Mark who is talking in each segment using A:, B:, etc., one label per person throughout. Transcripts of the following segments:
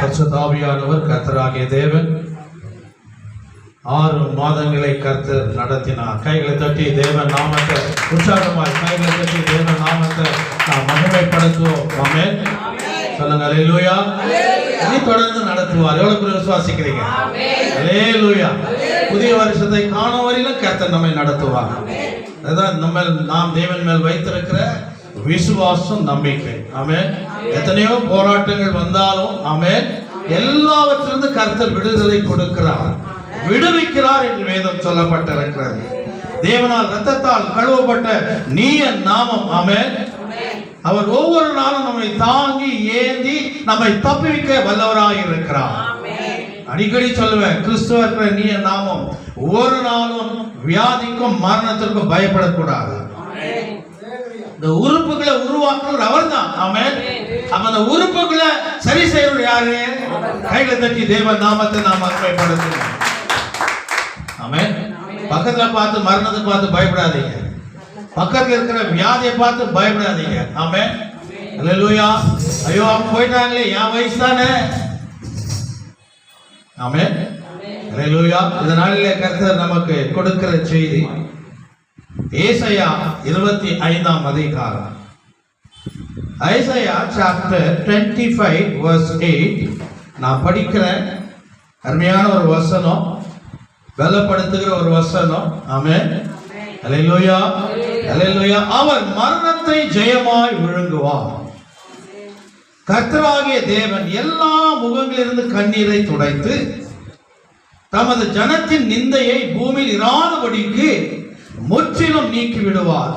A: பரிசுத்தாவியானவர் கர்த்தராகிய தேவன் 6 மாதங்களை கர்த்தர் நடத்தினார். கைகளை தட்டி தேவன் நாமத்தை உற்சாகமாய் கைகளை தட்டி தேவன் நாமத்தை நாம் மகிமைப்படுத்துவோம். ஆமென். சொல்லுங்க அல்லேலூயா. இனி தொடர்ந்து நடத்துவார். எவ்வளவு பேர் விசுவாசிக்கிறீங்க? அல்லேலூயா. புதிய வருஷத்தை காணும் வரையிலும் கர்த்தர் நம்மை நடத்துவார். அதுதான் நாம் தேவன் மேல் வைத்திருக்கிற விசுவாசம், நம்பிக்கை. ஆமென். எத்தனையோ போராட்டங்கள் வந்தாலும் ஆமென், எல்லாவற்றிலிருந்து கர்த்தர் விடுதலை கொடுக்கிறார், விடுவிக்கிறார் என்று வேதம் சொல்லப்பட்டிருக்கிறது. தேவனால் இரத்தத்தால் கழுவப்பட்ட நீய நாமம் ஆமென். அவர் ஒவ்வொரு நாளும் நம்மை தாங்கி ஏந்தி நம்மை தப்புவிக்க வல்லவராய் இருக்கிறார். அடிக்கடி சொல்லுவேன், கிறிஸ்துவ நீய நாமம் ஒவ்வொரு நாளும் வியாதிக்கும் மரணத்திற்கும் பயப்படக்கூடாது. இந்த உறுப்புகளை உருவாக்குறவர் அவர்தான். ஆமென். அப்ப அந்த உறுப்புகளை சரி செய்யறது யாரு? கைகளை தட்டி தேவன் நாமத்தை நாம் மகிமைப்படுத்தணும். ஆமென். பக்கத்துல பார்த்து மரணத்தை பார்த்து பயப்படாதீங்க. பக்கத்துல இருக்கிற வியாதியை பார்த்து பயப்படாதீங்க. ஆமென். அல்லேலூயா. ஐயோ அவங்க போயிட்டாங்களே, என் வயசு தானே. ஆமென். அல்லேலூயா. இந்த நாளிலே கர்த்தர் நமக்கு கொடுக்கிற செய்தி ஏசாயா 25ஆம் அதிகாரம். ஏசாயா சாப்டர் 25 verse 8 நான் படிக்கிறேன். அருமையான ஒரு வசனம், பலப்படுத்துகிற ஒரு வசனம். ஆமென். அல்லேலூயா. அல்லேலூயா. அவர் மரணத்தை ஜெயமாய் விழுங்குவார். கர்த்தராகிய தேவன் எல்லா முகங்களிலிருந்து கண்ணீரை துடைத்து தமது ஜனத்தின் நிந்தையை பூமியில் இராதபடிக்கு முற்றிலும் நீக்கி விடுவார்.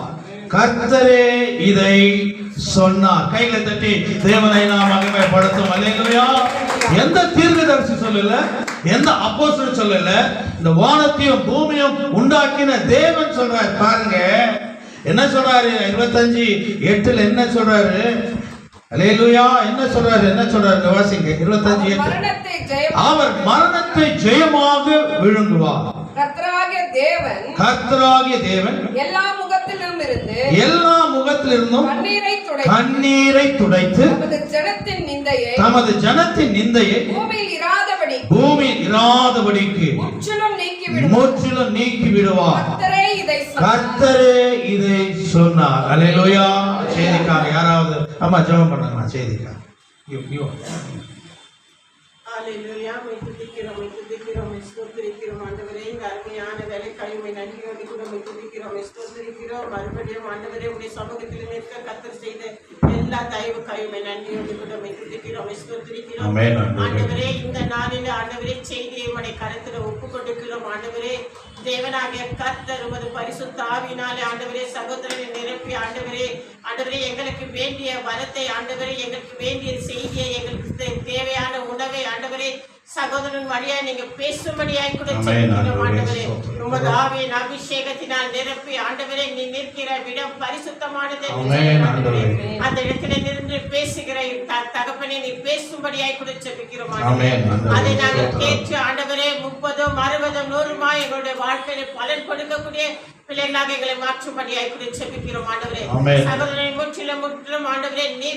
A: கர்த்தரே இதை சொன்னார். கைகளை தட்டி தேவனை நாம் மகிமைப்படுத்தும். அல்லேலூயா. எந்த தீர்க்கதரிசி சொல்லல, எந்த அப்போஸ்தலன் சொல்லல, இந்த வானத்தையும் பூமியும் உண்டாக்கின தேவன் சொல்றார். பாருங்க என்ன சொல்றாரு. 25:8 என்ன சொல்றாரு? அல்லேலூயா. என்ன சொல்றாரு? என்ன சொல்றாரு? வாசிங்க. 25:8 அவர் மரணத்தை ஜெயமாக விழுங்குவார். கர்த்தராகிய தேவன் எல்லா முகத்திலிருந்தும் கண்ணீரை துடைத்து தமது ஜனத்தின் நிந்தையை பூமியில் இராதபடிக்கு முற்றிலும் நீக்கி விடுவார். கர்த்தரே இதை சொன்னார். அல்லேலூயா. செய்திக்காக யாராவது அம்மா ஜெபம் பண்ணுங்க. செய்திக்காக
B: அல்லேலூயா. துதிக்கிறோம் ஸ்தோத்திரிக்கிறோம் ஆண்டவரே. இந்த அருமையான வேலைக்காயுமை நன்றியோடு கூட துதிக்கிறோம் ஸ்தோத்திரிக்கிறோம். மறுபடியும் ஆண்டவரே உடைய சமூகத்தில் நிற்க கர்த்தர் செய்த எல்லா தயவுக்காயுமை நன்றியோடு கூட துதிக்கிறோம் ஸ்தோத்திரிக்கிறோம் ஆண்டவரே. இந்த நாளில் ஆண்டவரே செய்தியை உடைய கருத்துல ஒப்பு கொடுக்கிறோம் ஆண்டவரே. தேவனாகிய கர்த்தர் உமது பரிசுத்த ஆவியினாலே ஆண்டவரே சகோதரனை நிரப்பி ஆண்டவரே எங்களுக்கு வேண்டிய வரத்தை ஆண்டவரே, எங்களுக்கு வேண்டிய செய்தியை, எங்களுக்கு தேவையான உணவை ஆண்டவரே சகோதரன் வழியா நீங்க பேசும்படியாய் கூட ஆண்டவரே. உமது ஆவியின் அபிஷேகத்தினால் நிரப்பி ஆண்டவரே நீ நிற்கிற விடம் பரிசுத்தமானது. அந்த இடத்துல நின்று பேசுகிற தகப்பனே நீ பேசும்படியாய் கூட ஜெபிக்கிறோம் ஆண்டவரே. அதை நாங்கள் கேட்டு ஆண்டவரே 30, 60, 100 எங்களுடைய வாழ்க்கையில பலன் கொடுக்கக்கூடிய பிள்ளைகளாக எங்களை மாற்றும்படியாய் கூட ஜெபிக்கிறோம் ஆண்டவரே. சகோதரனை முற்றிலும் ஆண்டவரே நீ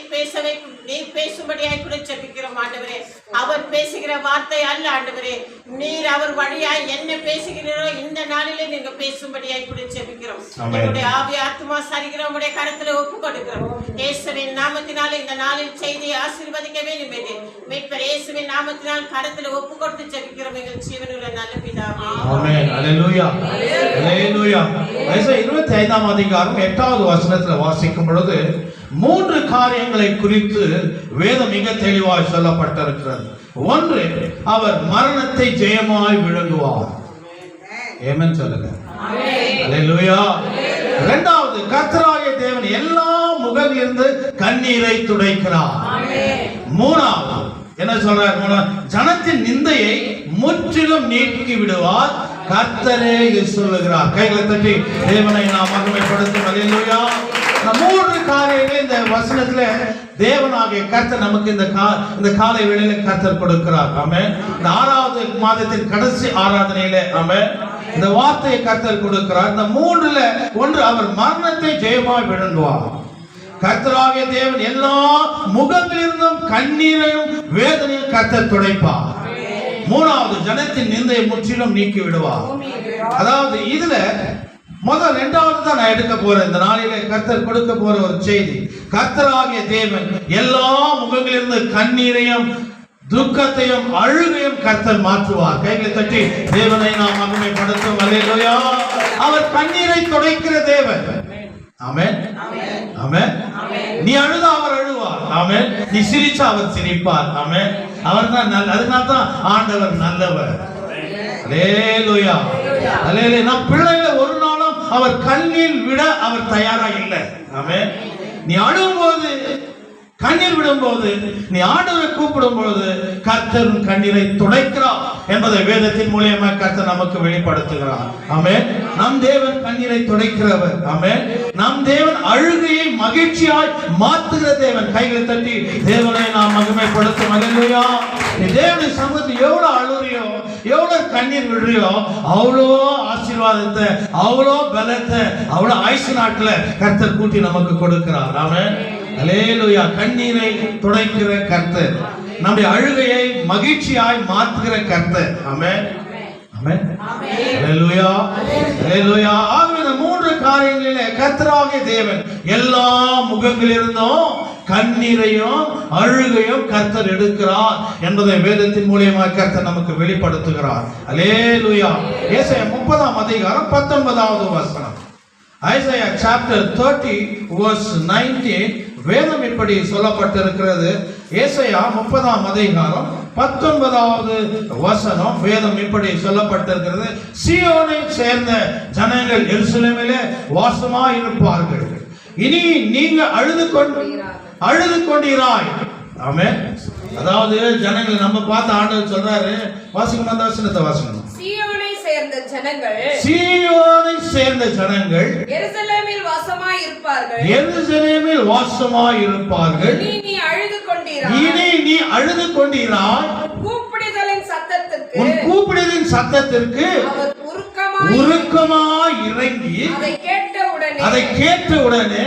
B: பேசும்படியாய் கூட ஜெபிக்கிறோம் ஆண்டவரே. அவர் பேசுகிற வார்த்தை அல்ல ஆண்டவரே, நீர் அவர் வழியாய் என்ன பேசுகிறீரோ இந்த நாளிலே நீங்க பேசும்படியாய் கூட ஜெபிக்கிறோம். எங்களுடைய ஆவி ஆத்மா சரீரம் உம்முடைய கரத்துல ஒப்பு கொடுக்கிறோம். இயேசுவின் நாமத்தினால இந்த நாளில் செய்தியை ஆசீர்வதிக்க வேண்டும் என்று மீட்பர் இயேசுவின் நாமத்தினால் கரத்துல ஒப்பு கொடுத்து ஜெபிக்கிறோம் எங்கள் ஜீவனுள்ள நல்ல பிதாவே.
A: ஆமென். அல்லேலூயா. அல்லேலூயா. ஏசாயா 25ஆம் அதிகாரம் 8வது வசனத்தில் வாசிக்கும் பொழுது 3 காரியங்களை குறித்து வேதம் மிக தெளிவாய் சொல்லப்பட்டிருக்கிறது. ஒன்று, அவர் மரணத்தை ஜெயமாய் விழுங்குவார். ஆமென் சொல்லுங்க. அல்லேலூயா. இரண்டாவது, கர்த்தராகிய தேவன் எல்லா முகங்களிலிருந்து கண்ணீரை துடைக்கிறார். மூணாவது என்ன சொல்றார்? ஜனத்தின் நிந்தையை முற்றிலும் நீக்கி விடுவார். கர்த்தரே சொல்லுகிறார். கைகளை தட்டி தேவனை நாம் மகிமைப்படுத்தும். அல்லேலூயா. 3 காரியங்களை இந்த வசனத்துல தேவனாகிய கர்த்தர் நமக்கு இந்த காலை வேளையில கர்த்தர் கொடுக்கிறார். ஆமென். இந்த 6வது மாதத்தின் கடைசி ஆராதனையில ஆமென் இந்த வார்த்தையை கர்த்தர் கொடுக்கிறார். இந்த 3ல ஒன்று, அவர் மரணத்தை ஜெயமாய் விழுங்குவார். கர்த்தராகிய தேவன் எல்லா முகங்களிலிருந்தும் கண்ணீரையும் வேதனையும் கர்த்தர் துடைப்பார். மூணாவது, ஜனத்தின் நிந்தையை முற்றிலும் நீக்கி விடுவார். அதாவது இதுல முதல் இரண்டாவது தான் நான் எடுக்க போறேன். இந்த நாளிலே கர்த்தர் கொடுக்க போற ஒரு செய்தி, கர்த்தராகிய தேவன் எல்லா முகங்களிலிருந்து கண்ணீரையும் துக்கத்தையும் அழுகையும் கர்த்தர் மாற்றுவார். கைகளை தட்டி தேவனை நாம் மகிமைப்படுத்தும். அல்லேலூயா. அவர் கண்ணீரை துடைக்கிற தேவன். ஆமென், ஆமென். நீ அழுதா அவர் அழுவார். ஆமென். நீ சிரிச்சா அவர் சிரிப்பார். ஆமென். அவர் தான் நல்ல, அதனால தான் ஆண்டவர் நல்லவர். அல்லேலூயா, அல்லேலூயா. நம் பிள்ளைகளை ஒரு நாளும் அவர் கண்ணீர் விட அவர் தயாரா இல்லை. ஆமென். நீ அழும்போது, கண்ணீர் விடும்போது, நீ ஆண்டவரை கூப்பிடும் பொழுது கர்த்தர் கண்ணீரை துடைக்கிறார் என்பதை வேதத்தின் மூலியமா கர்த்தர் நமக்கு வெளிப்படுத்துகிறார். ஆமென். நம் தேவன் கண்ணீரை துடைக்கிறவர். ஆமென். நம் தேவன் அழுகையை மகிழ்ச்சியாய் மாற்றுகிற தேவன். கைகளை தட்டி தேவனை நாம் மகிமைப்படுத்தும். அல்லேலூயா. நீ தேவனுடைய சமூகத்தில் எவ்வளவு அழுறியோ, எவ்வளவு கண்ணீர் விடுறியோ, அவ்வளோ ஆசீர்வாதத்தை, அவ்வளோ பலத்தை, அவ்வளோ ஆயுசு நாட்கள கர்த்தர் கூட்டி நமக்கு கொடுக்கிறார். ஆமென். அல்லேலூயா. கண்ணீரை துடைக்கிற கர்த்தர், நம்முடைய அழுகையை மகிழ்ச்சியாய் மாற்றுகிற கர்த்தர். ஆமென், ஆமென். அல்லேலூயா, அல்லேலூயா. ஆகவே இந்த மூன்று காரியங்களிலே கர்த்தராகிய தேவன் எல்லா முகங்களிலிருந்தும் கண்ணீரையும் அழுகையும் கர்த்தர் எடுக்கிறார் என்பதை வேதத்தின் மூலியமாக கர்த்தர் நமக்கு வெளிப்படுத்துகிறார். அல்லேலூயா. ஏசாயா 30ஆம் அதிகாரம் 19வது வசனம். ஐசாயா chapter 30 verse 19 வேதம் இப்படி சொல்லப்பட்டிருக்கிறது. ஏசாயா 30ஆம் அதிகாரம் 19வது வசனம் வேதம் இப்படி சொல்லப்பட்டிருக்கிறது. சீயோனை சேர்ந்த ஜனங்கள் எருசலேமிலே வாசமாய் இருப்பார்கள். இனி நீங்க அழுது கொண்டீராய். ஆமென். அதாவது ஜனங்கள் நம்ம பார்த்து ஆண்டவர் சொல்றாரு, வாசிக்கணும் அந்த வசனத்தை வாசிக்கணும்.
C: சீயோனை சேர்ந்த ஜனங்கள்,
A: சீயோனை சேர்ந்த ஜனங்கள்
C: எருசலேமில் வாசமாய் இருப்பார்கள்.
A: எருசலேமில் வாசமாய் இருப்பார்கள்.
C: இனி நீ அழுது கொண்டீராய்.
A: இனி நீ அழுது கொண்டீராய்.
C: கூப்பிடுதலின் சத்தத்திற்கு,
A: உன் கூப்பிடுதலின் சத்தத்திற்கு
C: அவர்
A: உருக்கமாய் இறங்கி அதை கேட்ட உடனே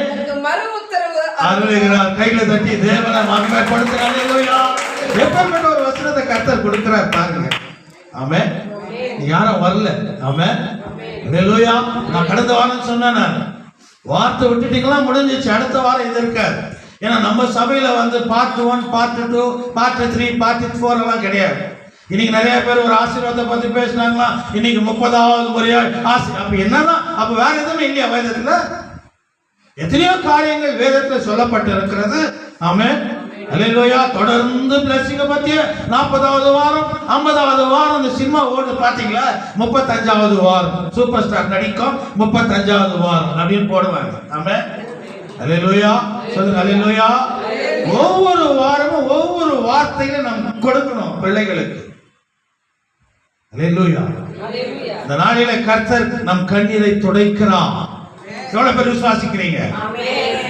C: மறு உத்தரவு
A: அருளுகிறார். கையில தட்டி தேவனை மகிமைப்படுத்துகிறார். அல்லேலூயா. எப்பேற்பட்ட ஒரு வசனத்தை கர்த்தர் கொடுக்கிறார் பாருங்க. ஆமென். யாரும் வரல. ஆமென். அல்லேலூயா. நான் கடந்த வாரம் சொன்னேன், வார்த்தை விட்டுட்டீங்களா முடிஞ்சிச்சு, அடுத்த வாரம் இது இருக்காது. ஏன்னா நம்ம சபையில வந்து பார்ட் 1, பார்ட் 2, பார்ட் 3, பார்ட் 4 எல்லாம் கிடையாது. இன்னைக்கு நிறைய பேர் ஒரு ஆசீர்வாதத்தை பத்தி பேசினாங்களா, இன்னைக்கு 30வது முறையா அப்ப என்னன்னா, அப்ப வேற எதுவுமே இல்லையா வேதத்துல? எத்தனையோ காரியங்கள் வேதத்துல சொல்லப்பட்டு இருக்கிறது. ஆமென். அல்லேலூயா. தொடர்ந்து பிளஸிங்க பத்தி 40வது வாரம் 50வது வாரம் இந்த சினிமா ஓடு பாத்தீங்களா, 35வது வாரம் சூப்பர் ஸ்டார் நடிக்கும் 35வது வாரம் அப்படின்னு போடுவாங்க. ஆமென். அல்லேலூயா. சொல்லுங்க அல்லேலூயா. ஒவ்வொரு வாரமும் ஒவ்வொரு வார்த்தைகளை நம்ம கொடுக்கணும் பிள்ளைகளுக்கு. அல்லேலூயா. இந்த நாளில கர்த்தர் நம் கண்ணீரை துடைக்கிறார். எவ்வளவு பேர் விசுவாசிக்கிறீங்க?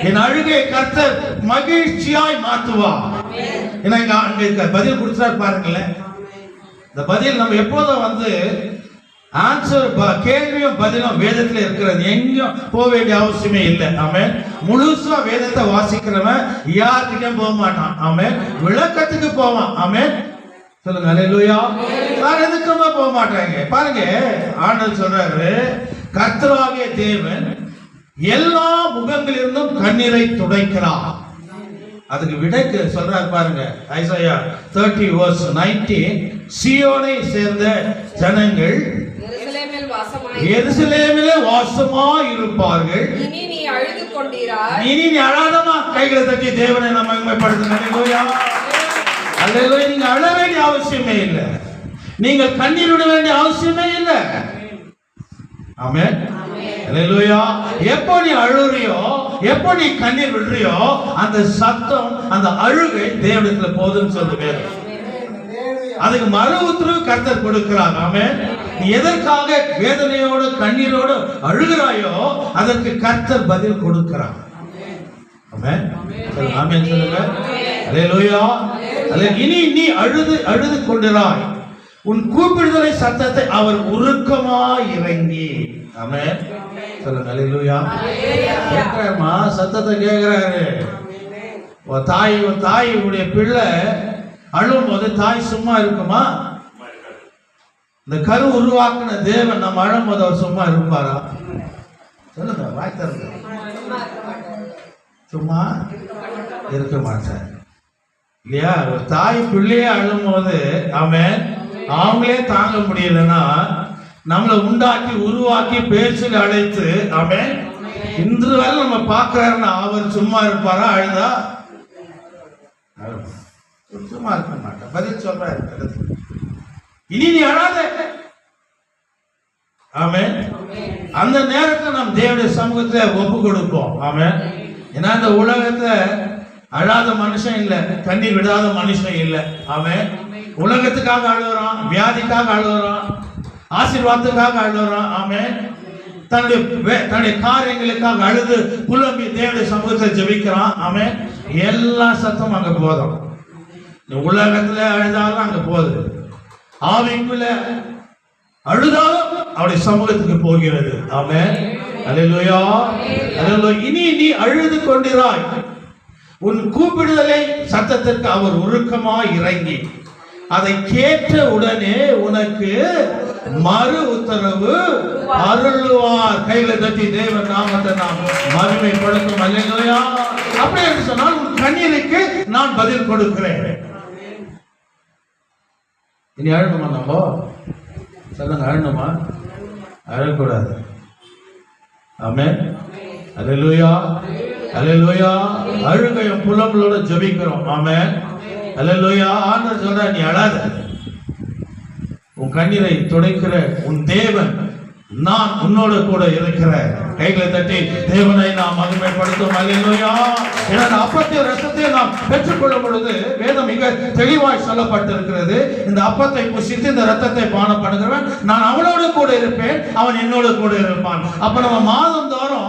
A: என் அழுகை கர்த்தர் மகிழ்ச்சியாய் மாற்றுவார். ஏன்னா அங்க பதில் கொடுத்தார் பாருங்களேன். இந்த பதில் நம்ம எப்போதும் வந்து ஆன்சர், கேள்வியும் பதிலும் வேதத்துல இருக்கிறது. எங்கேயும் போக வேண்டிய அவசியமே இல்லை. ஆமென். முழுசா வேதத்தை வாசிக்கிறவன் யார்கிட்டயும் போக மாட்டான். ஆமென். விளக்கத்துக்கு போவான். ஆமென். சொல்லுங்க அல்லேலூயா. வேற எதுக்குமே போக மாட்டாங்க. பாருங்க, ஆண்டவர் சொல்றாரு, கர்த்தராகிய தேவன் எல்லா முகங்களிலிருந்தும் கண்ணீரை துடைக்கிறார். அதுக்கு விடைக்கு சொல்றாரு பாருங்க. ஐசாயா 30 verse 19 சீயோனை சேர்ந்த ஜனங்கள் எருசலேமிலே வாசமாய் இருப்பார்கள்.
C: இனி நீ அழுது கொண்டீராய்.
A: இனி நீ அழாதமா. கைகளை தட்டி தேவனை நம்ம மகிமைப்படுத்துங்க. அல்லேலூயா. அல்லேலூயா. நீங்க அழ வேண்டிய அவசியமே இல்லை. நீங்கள் கண்ணீர் விட வேண்டிய அவசியமே இல்லை. ஆமென். அல்லேலூயா. எப்போ நீ அழுறியோ, எப்போ நீ கண்ணீர் விடுறியோ, அந்த சத்தம், அந்த அழுகை தேவனிடத்துல போதுன்னு சொல்லுங்க. அதுக்கு மறு உத்தரவு கர்த்தர் கொடுக்கிறார். ஆமென். நீ எதற்காக வேதனையோடு கண்ணீரோடு அழுகிறாயோ அதற்கு கர்த்தர் பதில் கொடுக்கிறார். ஆமென். ஆமென் சொல்லுங்க. அல்லேலூயா. இனி நீ அழுது கொண்டிராய். உன் கூப்பிடுதலை சத்தத்தை அவர் உருக்கமாய் இறங்கி. ஆமென். சொல்லுங்க அல்லேலூயா. கேட்கிறாருமா, சத்தத்தை கேட்கிறாரு. ஒரு தாயுடைய பிள்ளை அழும் போது தாய் சும்மா இருக்குமா? இந்த கரு உருவாக்குன தேவன் நம்ம அழும் போது அவர் சும்மா இருப்பாரா? சொல்லுங்க, வாய் திறந்து. சும்மா இருக்க மாட்டார் இல்லையா? ஒரு தாய் பிள்ளையே அழும் போது அவங்களே தாங்க முடியலன்னா நம்மளை உண்டாக்கி உருவாக்கி பேச்சில் அழைத்து இன்று வரை நம்ம பார்க்கிறாருன்னா அவர் சும்மா இருப்பாரா? அழுதா சும்மா இருக்க மாட்டார். பதில் சொல்றாரு, இனி நீ அழாத. ஆமென். அந்த நேரத்தில் நாம் தேவனுடைய சமூகத்தை ஒப்பு கொடுப்போம். ஆமென். ஏன்னா இந்த உலகத்துல அழாத மனுஷன் இல்லை, கண்ணீர் விடாத மனுஷன் இல்லை. ஆமென். உலகத்துக்காக அழுகுறான், வியாதிக்காக அழுகுறான், ஆசீர்வாதத்துக்காக அழுகுறான். ஆமென். தன்னுடைய காரியங்களுக்காக அழுது புலம்பி தேவனுடைய சமூகத்தை ஜெபிக்கிறான். ஆமென். எல்லா சத்தம் அங்க போதும். உலகத்துல அழுதாலும் அங்க போகுது, ஆவிக்குள்ள அழுதாலும் அவருடைய சமூகத்துக்கு போகிறது. ஆமென். அல்லேலூயா. அல்லேலூயா. இனி நீ அழுது கொண்டிராய். உன் கூப்பிடுதலை சத்தத்திற்கு அவர் உருக்கமாய் இறங்கி அதை கேட்ட உடனே உனக்கு மறு உத்தரவு அருள்வார். கையில தட்டி தேவன் நாமத்தை நாம் மகிமைப்படுத்தும். அல்லேலூயா. அப்படி என்று சொன்னால் உன் கண்ணீருக்கு நான் பதில் கொடுக்கிறேன். இனி அழணுமா? நம்ம சொல்லுங்க, அழணுமா? அழக்கூடாது. ஆமென். அல்லேலூயா. அல்லேலூயா. அழுகையும் புலம்பலோட ஜெபிக்கிறோம். ஆமென். அல்லேலூயா. ஆண்டவர் சொல்றார், நீ அழாத. உன் கண்ணீரை துடைக்கிற உன் தேவன் நான் உன்னோடு கூட இருக்கிறேன். கைகளை தட்டி தேவனை நாம் மகிமைப்படுத்தும். அல்லேலூயா. ஏன்னா அப்பத்தை ரசத்தை நாம் பெற்றுக்கொள்ளும் பொழுது வேதம் மிக தெளிவாய் சொல்லப்பட்டிருக்கிறது. இந்த அப்பத்தை புசித்து இந்த ரத்தத்தை பானம் பண்ணுகிறவன் நான் அவனோடு கூட இருப்பேன், அவன் என்னோடு கூட இருப்பான். அப்ப நம்ம மாதந்தோறும்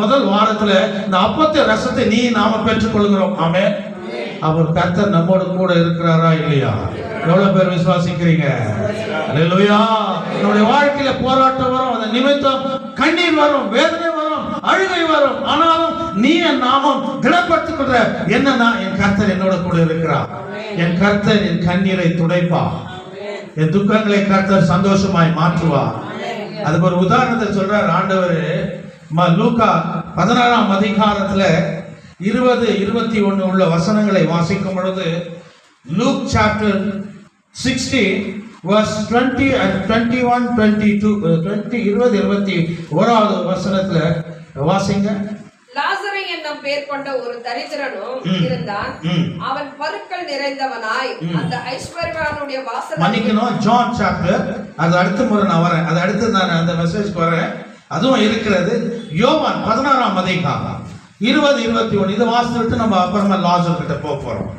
A: முதல் வாரத்துல இந்த அப்பத்தை ரசத்தை நீ நாம பெற்றுக்கொள்கிறோம். ஆமென். அவர் கர்த்தர் நம்மோடு கூட இருக்கிறாரா இல்லையா? எவ்வளவு பேர் விசுவாசிக்கிறீங்க? அல்லேலூயா. நம்முடைய வாழ்க்கையில போராட்டம் வரும், அந்த நிமித்தம் கண்ணீர் வரும், வேதனை வரும், அழுகை வரும். ஆனாலும் நீ என் நாமம் திடப்படுத்திக் கொள்ற என்னன்னா என் கர்த்தர் என்னோட கூட இருக்கிறார். என் கர்த்தர் என் கண்ணீரை துடைப்பா, என் துக்கங்களை கர்த்தர் சந்தோஷமாய் மாற்றுவா. அதுக்கு ஒரு உதாரணத்தை சொல்றார் ஆண்டவர். லூக்கா 16ஆம் அதிகாரத்துல 20-21 உள்ள வசனங்களை வாசிக்கும் பொழுது Luke chapter 16 verse 20 and 21, 22, 20-21 வசனத்துல வாசிங்க.
C: லாசரு என்னும் பேர் கொண்ட ஒரு தரித்திரனும் இருந்தான். அவன் பருக்கள் நிறைந்தவனாய் அந்த ஐஸ்வர்யவானுடைய வாசல்.
A: மன்னிக்கணும், ஜான் சாப்டர், அது அடுத்த முறை நான் வரேன், அது அடுத்து நான் அந்த மெசேஜ் வரேன், அதுவும் இருக்கிறது. யோவான் 16ஆம் அதிகாரம் 20-21 இதை வாசிச்சுட்டு நம்ம அப்புறமா லாசர் கிட்ட போறோம்.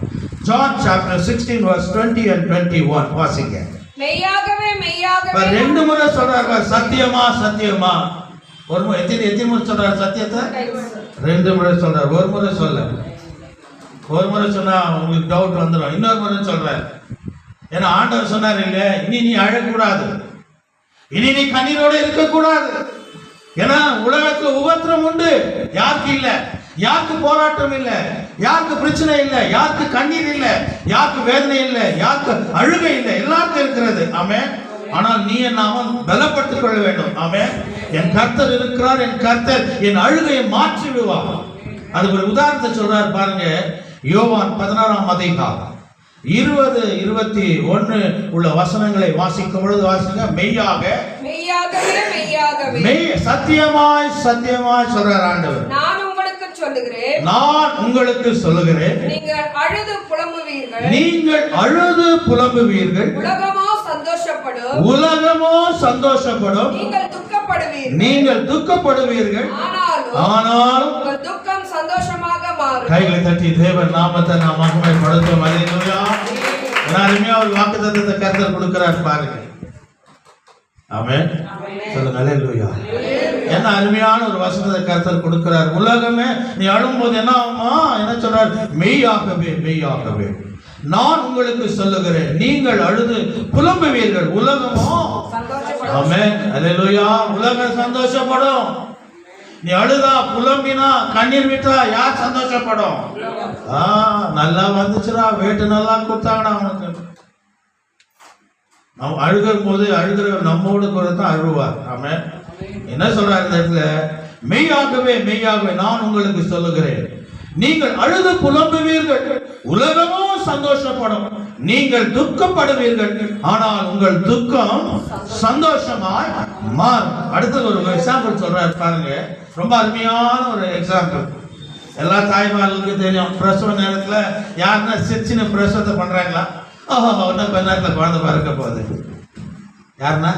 A: John chapter 16 verse 20 and 21 வாசிங்க.
C: மெய்யாகவே மெய்யாகவே
A: ரெண்டு முறை சொல்றாரு, சத்தியமா சத்தியமா. ஒரு முறை எத்தனை முறை சொல்றாரு சத்தியத்தை? ரெண்டு முறை சொல்றாரு. ஒரு முறை சொல்ல, ஒரு முறை சொன்னா உங்களுக்கு டவுட் வந்துடும். இன்னொரு முறை சொல்றாரு. ஏன்னா ஆண்டவர் சொன்னார் இல்ல, இனி நீ அழக்கூடாது, இனி நீ கண்ணீரோட இருக்க கூடாது. ஏன்னா உலகத்துல உபத்திரம் உண்டு. யாருக்கு இல்ல? யாருக்கு போராட்டம் இல்ல? யாருக்கு பிரச்சனை இல்ல? யாருக்கு கண்ணீர் இல்ல? யாருக்கு வேதனை இல்ல? யாருக்கு அழுகை இல்ல? எல்லாருக்கும் இருக்கிறது. ஆமென். ஆனால் நீ நாம பலப்படுத்திக் கொள்ள வேண்டும். ஆமென். என் கர்த்தர் இருக்கிறார், என் கர்த்தர் என் அழுகையை மாற்றி விடுவார். அதுக்கு ஒரு உதாரணத்தை சொல்றார் பாருங்க. யோவான் 16ஆம் அதிகாரம் 20-21 உள்ள வசனங்களை வாசிக்கும் பொழுது வாசிங்க. மெய்யாக
C: மெய்யாகவே மெய்யாகவே
A: சத்தியமாய் சத்தியமாய் சொல்றார் ஆண்டவர்,
C: நான் உங்களுக்கு சொல்லுகிறேன்,
A: நான் உங்களுக்கு சொல்லுகிறேன்,
C: நீங்கள் அழுது புலம்புவீர்கள்,
A: நீங்கள் அழுது புலம்புவீர்கள்,
C: உலகமோ சந்தோஷப்படும்,
A: உலகமோ சந்தோஷப்படும், நீங்கள் துக்கப்படுவீர்கள், ஆனாலும்
C: உங்கள் துக்கம் சந்தோஷமாக மாறும்.
A: கைகளை தட்டி தேவன் நாமத்தை நாம் மகிமைப்படுத்துவோம். அல்லேலூயா. எல்லாருமே ஒரு வாக்குத்தத்தத்தை கர்த்தர் கொடுக்கிறார் பாருங்க. ஆமென். சொல்லுங்க அல்லேலூயா. என்ன அருமையான ஒரு வசனத்தை கர்த்தர் கொடுக்கிறார். உலகமே நீ அழும்போது என்ன ஆகுமா? என்ன சொல்றார்? மெய்யாகவே மெய்யாகவே நான் உங்களுக்கு சொல்லுகிறேன், நீங்கள் அழுது புலம்புவீர்கள், உலகமோ
C: சந்தோஷப்படும்.
A: ஆமென். அல்லேலூயா. உலகம் சந்தோஷப்படும். நீ அழுதா புலம்பினா கண்ணீர் விட்டா யார் சந்தோஷப்படும்? நல்லா வந்துச்சுடா, வேட்டு நல்லா கொடுத்தாங்கடா அவனுக்கு. அவன் அழுகிற போது அழுகிற நம்மோடு கூட தான் அழுவார். ஆமென். என்ன சொல்றாரு இந்த இடத்துல? மெய்யாகவே மெய்யாகவே நான் உங்களுக்கு சொல்லுகிறேன், நீங்கள் அழுது புலம்புவீர்கள், உலகமும் சந்தோஷப்படும். நீங்கள் துக்கப்படுவீர்கள், ஆனால் உங்கள் துக்கம் சந்தோஷமாய் மாறும். அடுத்தது ஒரு எக்ஸாம்பிள் சொல்றாரு பாருங்க, ரொம்ப அருமையான ஒரு எக்ஸாம்பிள். எல்லா தாய்மார்களுக்கும் தெரியும், பிரசவ நேரத்துல யாருன்னா சின்ன பிரசவத்தை பண்றாங்களா? இன்னும் கொஞ்ச நேரத்துல குழந்தை பிறக்க போகுது. யாருன்னா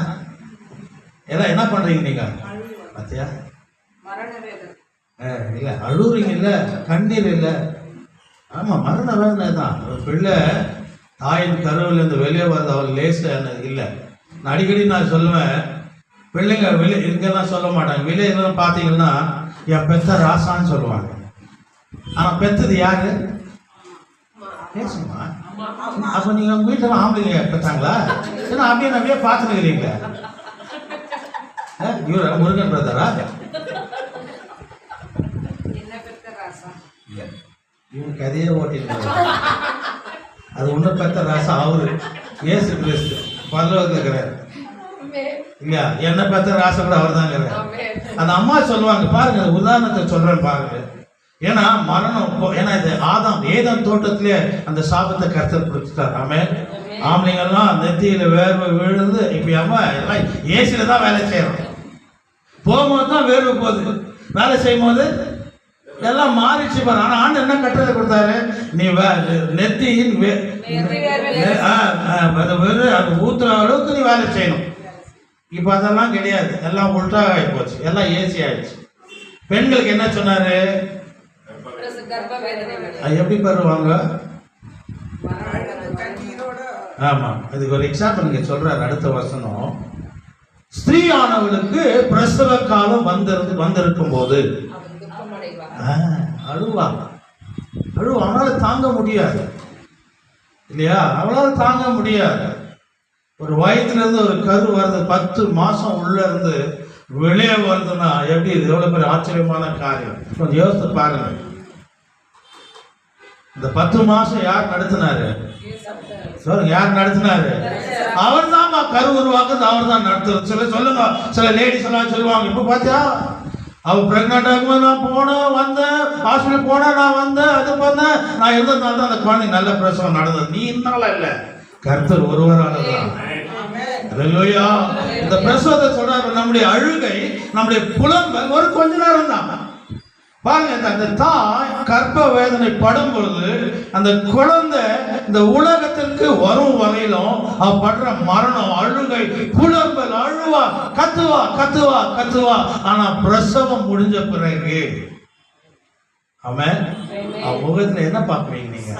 A: எல்லாம் என்ன பண்றீங்க நீங்க? பாத்தியா? இல்ல அழுறீங்க, இல்ல கண்ணீர் இல்ல. ஆமா, மரண வேதனை தான். ஒரு பிள்ளை தாயின் கருவில் இருந்து வெளியே வருது, அவள் லேச இல்லை. நான் அடிக்கடி நான் சொல்லுவேன், பிள்ளைங்க வெளியே இங்கெல்லாம் சொல்ல மாட்டாங்க. வெளியே பார்த்தீங்கன்னா என் பெத்த ராசான்னு சொல்லுவாங்க. ஆனா பெத்தது யாரு? பேசுமா? அப்ப நீங்க உங்க வீட்டுல ஆம்பளைங்க பெற்றாங்களா? ஏன்னா அப்படியே நிறைய பார்த்துருக்கிறீங்களா? இவர முருகன் பிரதரா? இவன் கதையே ஓட்டிருக்காரு. அது ஒன்றும் பெத்த ராசா அவரு ஏசு கிறிஸ்து பரலோகத்தில் இருக்கிறாரு இல்லையா? என்ன பெத்த ராசா கூட அவர் தான் இருக்கிறார். அந்த அம்மா சொல்லுவாங்க பாருங்க, உதாரணத்தை சொல்றேன் பாருங்க. ஏன்னா மரணம், ஏன்னா இது ஏதேன் தோட்டத்திலே அந்த சாபத்தை கர்த்தர் கொடுத்துட்டார். ஆமென். ஆம்பளைங்கெல்லாம் நெத்தியில வேர்வை விழுந்து, இப்ப அம்மா எல்லாம் ஏசில தான் வேலை செய்யறோம். போகும்போது தான் வேர்வை போகுது, வேலை செய்யும் போது எல்லாம் மாறிச்சு பாரு. ஆனா ஆண்டு என்ன கட்டளை கொடுத்தாரு? நீ நெத்தியின் அது ஊத்துற அளவுக்கு நீ வேலை செய்யணும். இப்ப அதெல்லாம் கிடையாது, எல்லாம் உல்டா ஆகி போச்சு, எல்லாம் ஏசி ஆயிடுச்சு. பெண்களுக்கு என்ன சொன்னாரு? எப்படி பெறுவாங்க? ஆமா, அதுக்கு ஒரு எக்ஸாம்பிள் நீங்க சொல்றாரு. அடுத்த வசனம், ஸ்திரீயானவளுக்கு பிரசவ காலம் வந்திருக்கும் போது அழுவா, அவனால தாங்க முடியாது இல்லையா? அவளால தாங்க முடியாது. ஒரு வயிற்றுல இருந்து ஒரு கரு வருது, 10 மாசம் உள்ள இருந்து வெளியே வருதுன்னா எப்படி? இது எவ்வளவு பெரிய ஆச்சரியமான காரியம். கொஞ்சம் யோசித்து பாருங்க. இந்த 10 மாசம் யார் நடத்தினாரு? சொல்லுங்க, யார் நடத்தினாரு? அவர் தான் கரு உருவாக்குறது, அவர் தான் நடத்துறது. சொல்லுங்க, சில லேடிஸ் எல்லாம் சொல்லுவாங்க, இப்ப பாத்தியா அவ பிரெக்னென்ட் ஆகும்போது நான் போனேன் வந்தேன், ஹாஸ்பிட்டல் போனேன், நான் வந்தேன், அது பண்ணேன், நான் இருந்ததுனால தான் அந்த குழந்தை நல்ல பிரசவம் நடந்தது. நீ இருந்தால இல்ல, கர்த்தர் ஒருவரானதான். அல்லேலூயா. இந்த பிரசவத்தை சொல்றாரு, நம்முடைய அழுகை, நம்முடைய புலம்பல் ஒரு கொஞ்ச நேரம் தான். பாருங்க, அந்த தாய் கர்ப்ப வேதனை படும் பொழுது அந்த குழந்தை இந்த உலகத்திற்கு வரும் வரையிலும் படுற மரணம், அழுகை, புலம்பல், அழுவா, கத்துவா கத்துவா கத்துவா. ஆனா பிரசவம் முடிஞ்ச பிறகு அவன் முகத்துல என்ன பாக்குறீங்க நீங்க?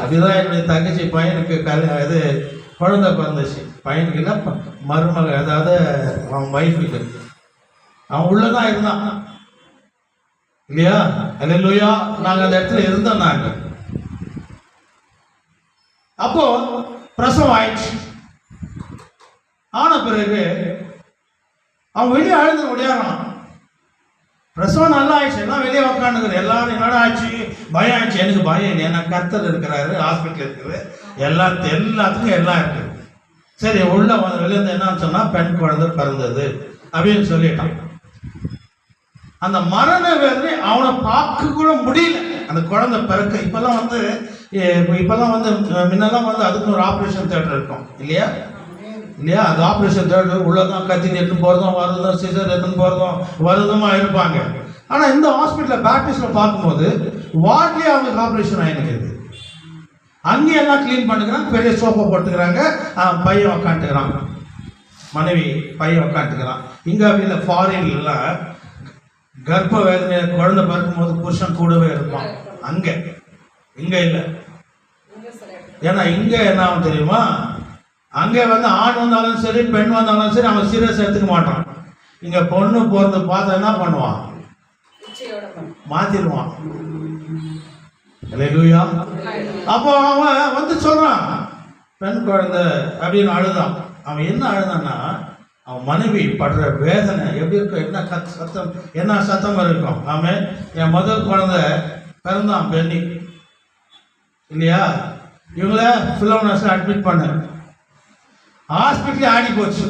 A: அதுதான் என்னுடைய தங்கச்சி பையனுக்கு இது குழந்தை பிறந்துச்சு. பையனுக்கு இல்ல, மருமக, அதாவது அவன் வைஃபுக்கு. அவன் உள்ளதான் இருந்தான் இல்லையா? அல்லேலூயா. நாங்க அந்த இடத்துல இருந்தோம். நாங்க அப்போ பிரசவம் ஆயிடுச்சு. ஆன பிறகு அவன் வெளியே அழுது முடியாதான். பிரசவம் நல்லா ஆயிடுச்சு, எல்லாம் வெளியே உக்காந்துக்குது. எல்லாரும் என்னடா ஆச்சு? பயம் ஆயிடுச்சு. எனக்கு பயம் இல்லை, ஏன்னா கர்த்தர் இருக்கிறாரு, ஹாஸ்பிட்டல் இருக்குது, எல்லாத்துக்கும் எல்லாம் இருக்குது. சரி, உள்ள வெளியே என்னன்னு சொன்னா பெண் குழந்தை பிறந்தது அப்படின்னு சொல்லிட்டான். அந்த மரண வேதனை அவனை பார்க்க கூட முடியல. அந்த குழந்தை பிறக்க இப்பெல்லாம் வந்து முன்னெல்லாம் வந்து அதுக்கு ஒரு ஆப்ரேஷன் தியேட்டர் இருக்கும் இல்லையா? அது ஆப்ரேஷன் தியேட்டர் உள்ளதான் கத்தி எடுத்துன்னு போறதும் வருதும், சிசர் எடுத்துன்னு போறதும் வருதுமா இருப்பாங்க. ஆனா இந்த ஹாஸ்பிட்டல் பேப்டிஸ்ட்ல பார்க்கும்போது வார்ட்லயே அவங்களுக்கு ஆப்ரேஷன் ஆயிருக்குது. அங்கேயும் எல்லாம் கிளீன் பண்ணுறாங்க, பெரிய சோப்பை போட்டுக்கிறாங்க, பையன் உக்காந்துக்கிறான், மனைவி பையன் உக்காந்துக்கிறான். இங்க அப்படி இல்லை, ஃபாரின்லாம் கர்ப்ப வேதனை குழந்தை பிறக்கும் போது புருஷன் கூடவே இருப்பான். இங்க இல்லை. ஏன்னா இங்க என்ன ஆகும் தெரியுமா? அங்க வந்து ஆண் வந்தாலும் சரி பெண் வந்தாலும் சரி அவன் சீரியஸ் எடுத்துக்க மாட்டான். இங்க பொண்ணு போறது பார்த்தா என்ன பண்ணுவான்? மாத்திடுவான். அப்போ அவன் வந்து சொல்றான், பெண் குழந்தை அப்படின்னு அழுதான். அவன் என்ன அழுதான்னா, அவன் மனைவி படுற வேதனை எப்படி இருக்கும், என்ன சத்தம் இருக்கும். அவன் என் முதல் குழந்தை பிறந்தான் பெண்ணி இல்லையா, இவங்கள பிலோனஸ்ல அட்மிட் பண்ண, ஹாஸ்பிட்டல் ஆடி போச்சு.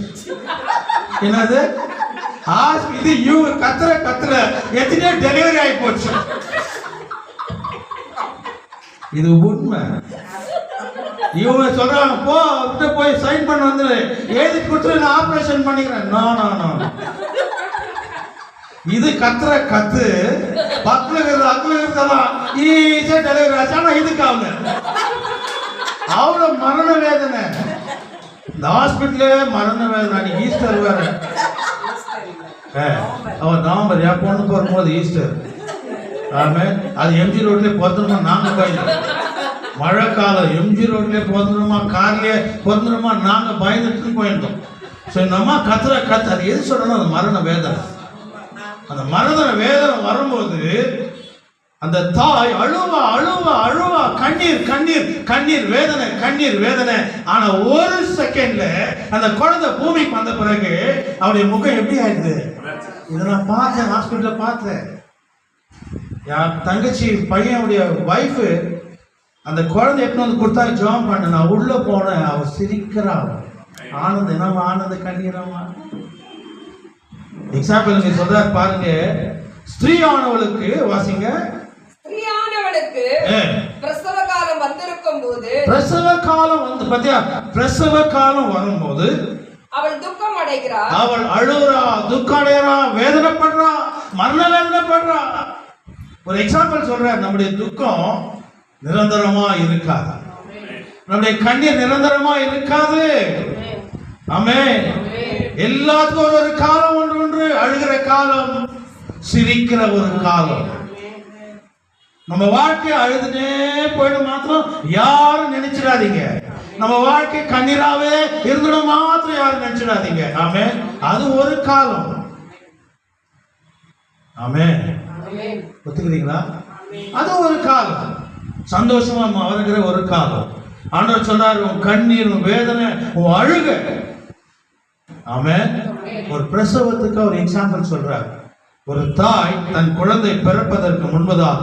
A: என்னது இது இவங்க கத்துற எத்தனையோ டெலிவரி ஆகி போச்சு. இது உண்மை. இவங்க சொல்றாங்க, போய் சைன் பண்ண வந்து எழுதி கொடுத்து நான் ஆபரேஷன் பண்ணிக்கிறேன். நோ. இது கத்து பக்கத்துல இருக்கிறதெல்லாம் ஈஸியா டெலிவரி ஆச்சு. ஆனா இதுக்கு அவ்வளவு மரண வேதனை. இந்த ஹாஸ்பிட்டலே மரண வேதனை. ஈஸ்டர் வேற, அவன் நவம்பர் என் பொண்ணு போகும்போது ஈஸ்டர். ஆமே, அது எம்ஜி ரோட்லயே பிறந்துருமா, நாங்க பயந்தோம். மழை காலம் எம்ஜி ரோட்லயே பிறந்துருமா, கார்லயே பிறந்துருமா, நாங்க பயந்துட்டு போயிருந்தோம். ஸோ இந்த அம்மா கத்துற அது எது சொல்றோம், அந்த மரண வேதனை. அந்த மரண வேதனை வரும்போது அந்த தாய் அழுவா, கண்ணீர் வேதனை. ஆனா ஒரு செகண்ட்ல அந்த குழந்தை பூமிக்கு வந்த பிறகு அவருடைய முகம் எப்படி ஆயிடுது. இதை நான் பார்த்தேன், ஹாஸ்பிட்டல்ல பார்த்தேன். என் தங்கச்சி பையனுடைய வைஃப் அந்த குழந்தை எப்படி வந்து கொடுத்தா ஜாம் பண்ண, நான் உள்ள போனேன், அவ சிரிக்கிறா. ஆனந்த என்னமா, ஆனந்த கண்ணீரமா. எக்ஸாம்பிள் நீங்க சொல்றாரு பாருங்க, ஸ்திரீ ஆனவளுக்கு வாசிங்க,
C: ஸ்திரீயானவளுக்கு பிரசவ காலம் வந்திருக்கும் போது,
A: பிரசவ காலம் வந்து பாத்தியா, பிரசவ காலம் வரும்போது
C: அவள் துக்கம் அடைகிறாள்,
A: அவள் அழுறா, துக்கம் அடைகிறா, வேதனைப்படுறா, மரண வேதனைப்படுறா. ஒரு எக்ஸாம்பிள் சொல்றேன், நம்முடைய துக்கம் நிரந்தரமா இருக்காது, நம்முடைய கண்ணீர் நிரந்தரமா இருக்காது. ஆமென். எல்லாத்துக்கும் ஒரு காலம் ஒன்று, அழுகிற காலம், சிரிக்கிற ஒரு காலம். நம்ம வாழ்க்கை அழுதுனே போயிடும் மாத்திரம் யாரும் நினைச்சிடாதீங்க. நம்ம வாழ்க்கை கண்ணீராவே இருந்துடும் மாத்திரம் யாரும் நினைச்சிடாதீங்க. ஆமென். அது ஒரு காலம். ஆமென். ஒத்துக்கிறீங்களா? அது ஒரு காலம், சந்தோஷமா வருகிற ஒரு காலம். ஆண்டவர் சொல்றாரு, உன் கண்ணீர், உன் வேதனை, உன் அழுக. ஆமென். ஒரு பிரசவத்துக்கு ஒரு எக்ஸாம்பிள் சொல்றார். ஒரு தாய் தன் குழந்தை பிறப்பதற்கு முன்பதாக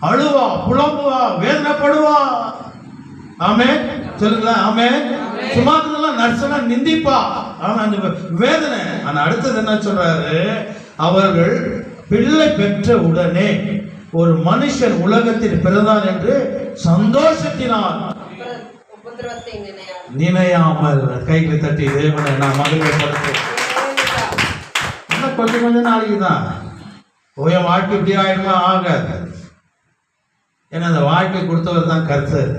A: அழுவா, புலம்புவா, வேதனைப்படுவா. ஆமென். சொல்லுங்களா? ஆமென். சும்மாக்கெல்லாம் நர்செல்லாம் நிந்திப்பா. ஆனா அந்த வேதனை. ஆனா அடுத்தது என்ன சொல்றாரு, அவர்கள் பிள்ளை பெற்ற உடனே ஒரு மனுஷன் உலகத்தில் பிறந்தான் என்று சந்தோஷத்தினால் நினையாமல் கைகளை தட்டி தேவனை நான் மகிழ்ச்சிப்படுத்தேன். கொஞ்ச நாளைக்கு தான் என் வாழ்க்கை இப்படி ஆயிடுமா, ஆகாது. ஏன்னா அந்த வாழ்க்கை கொடுத்தவர் தான் கர்த்தர்.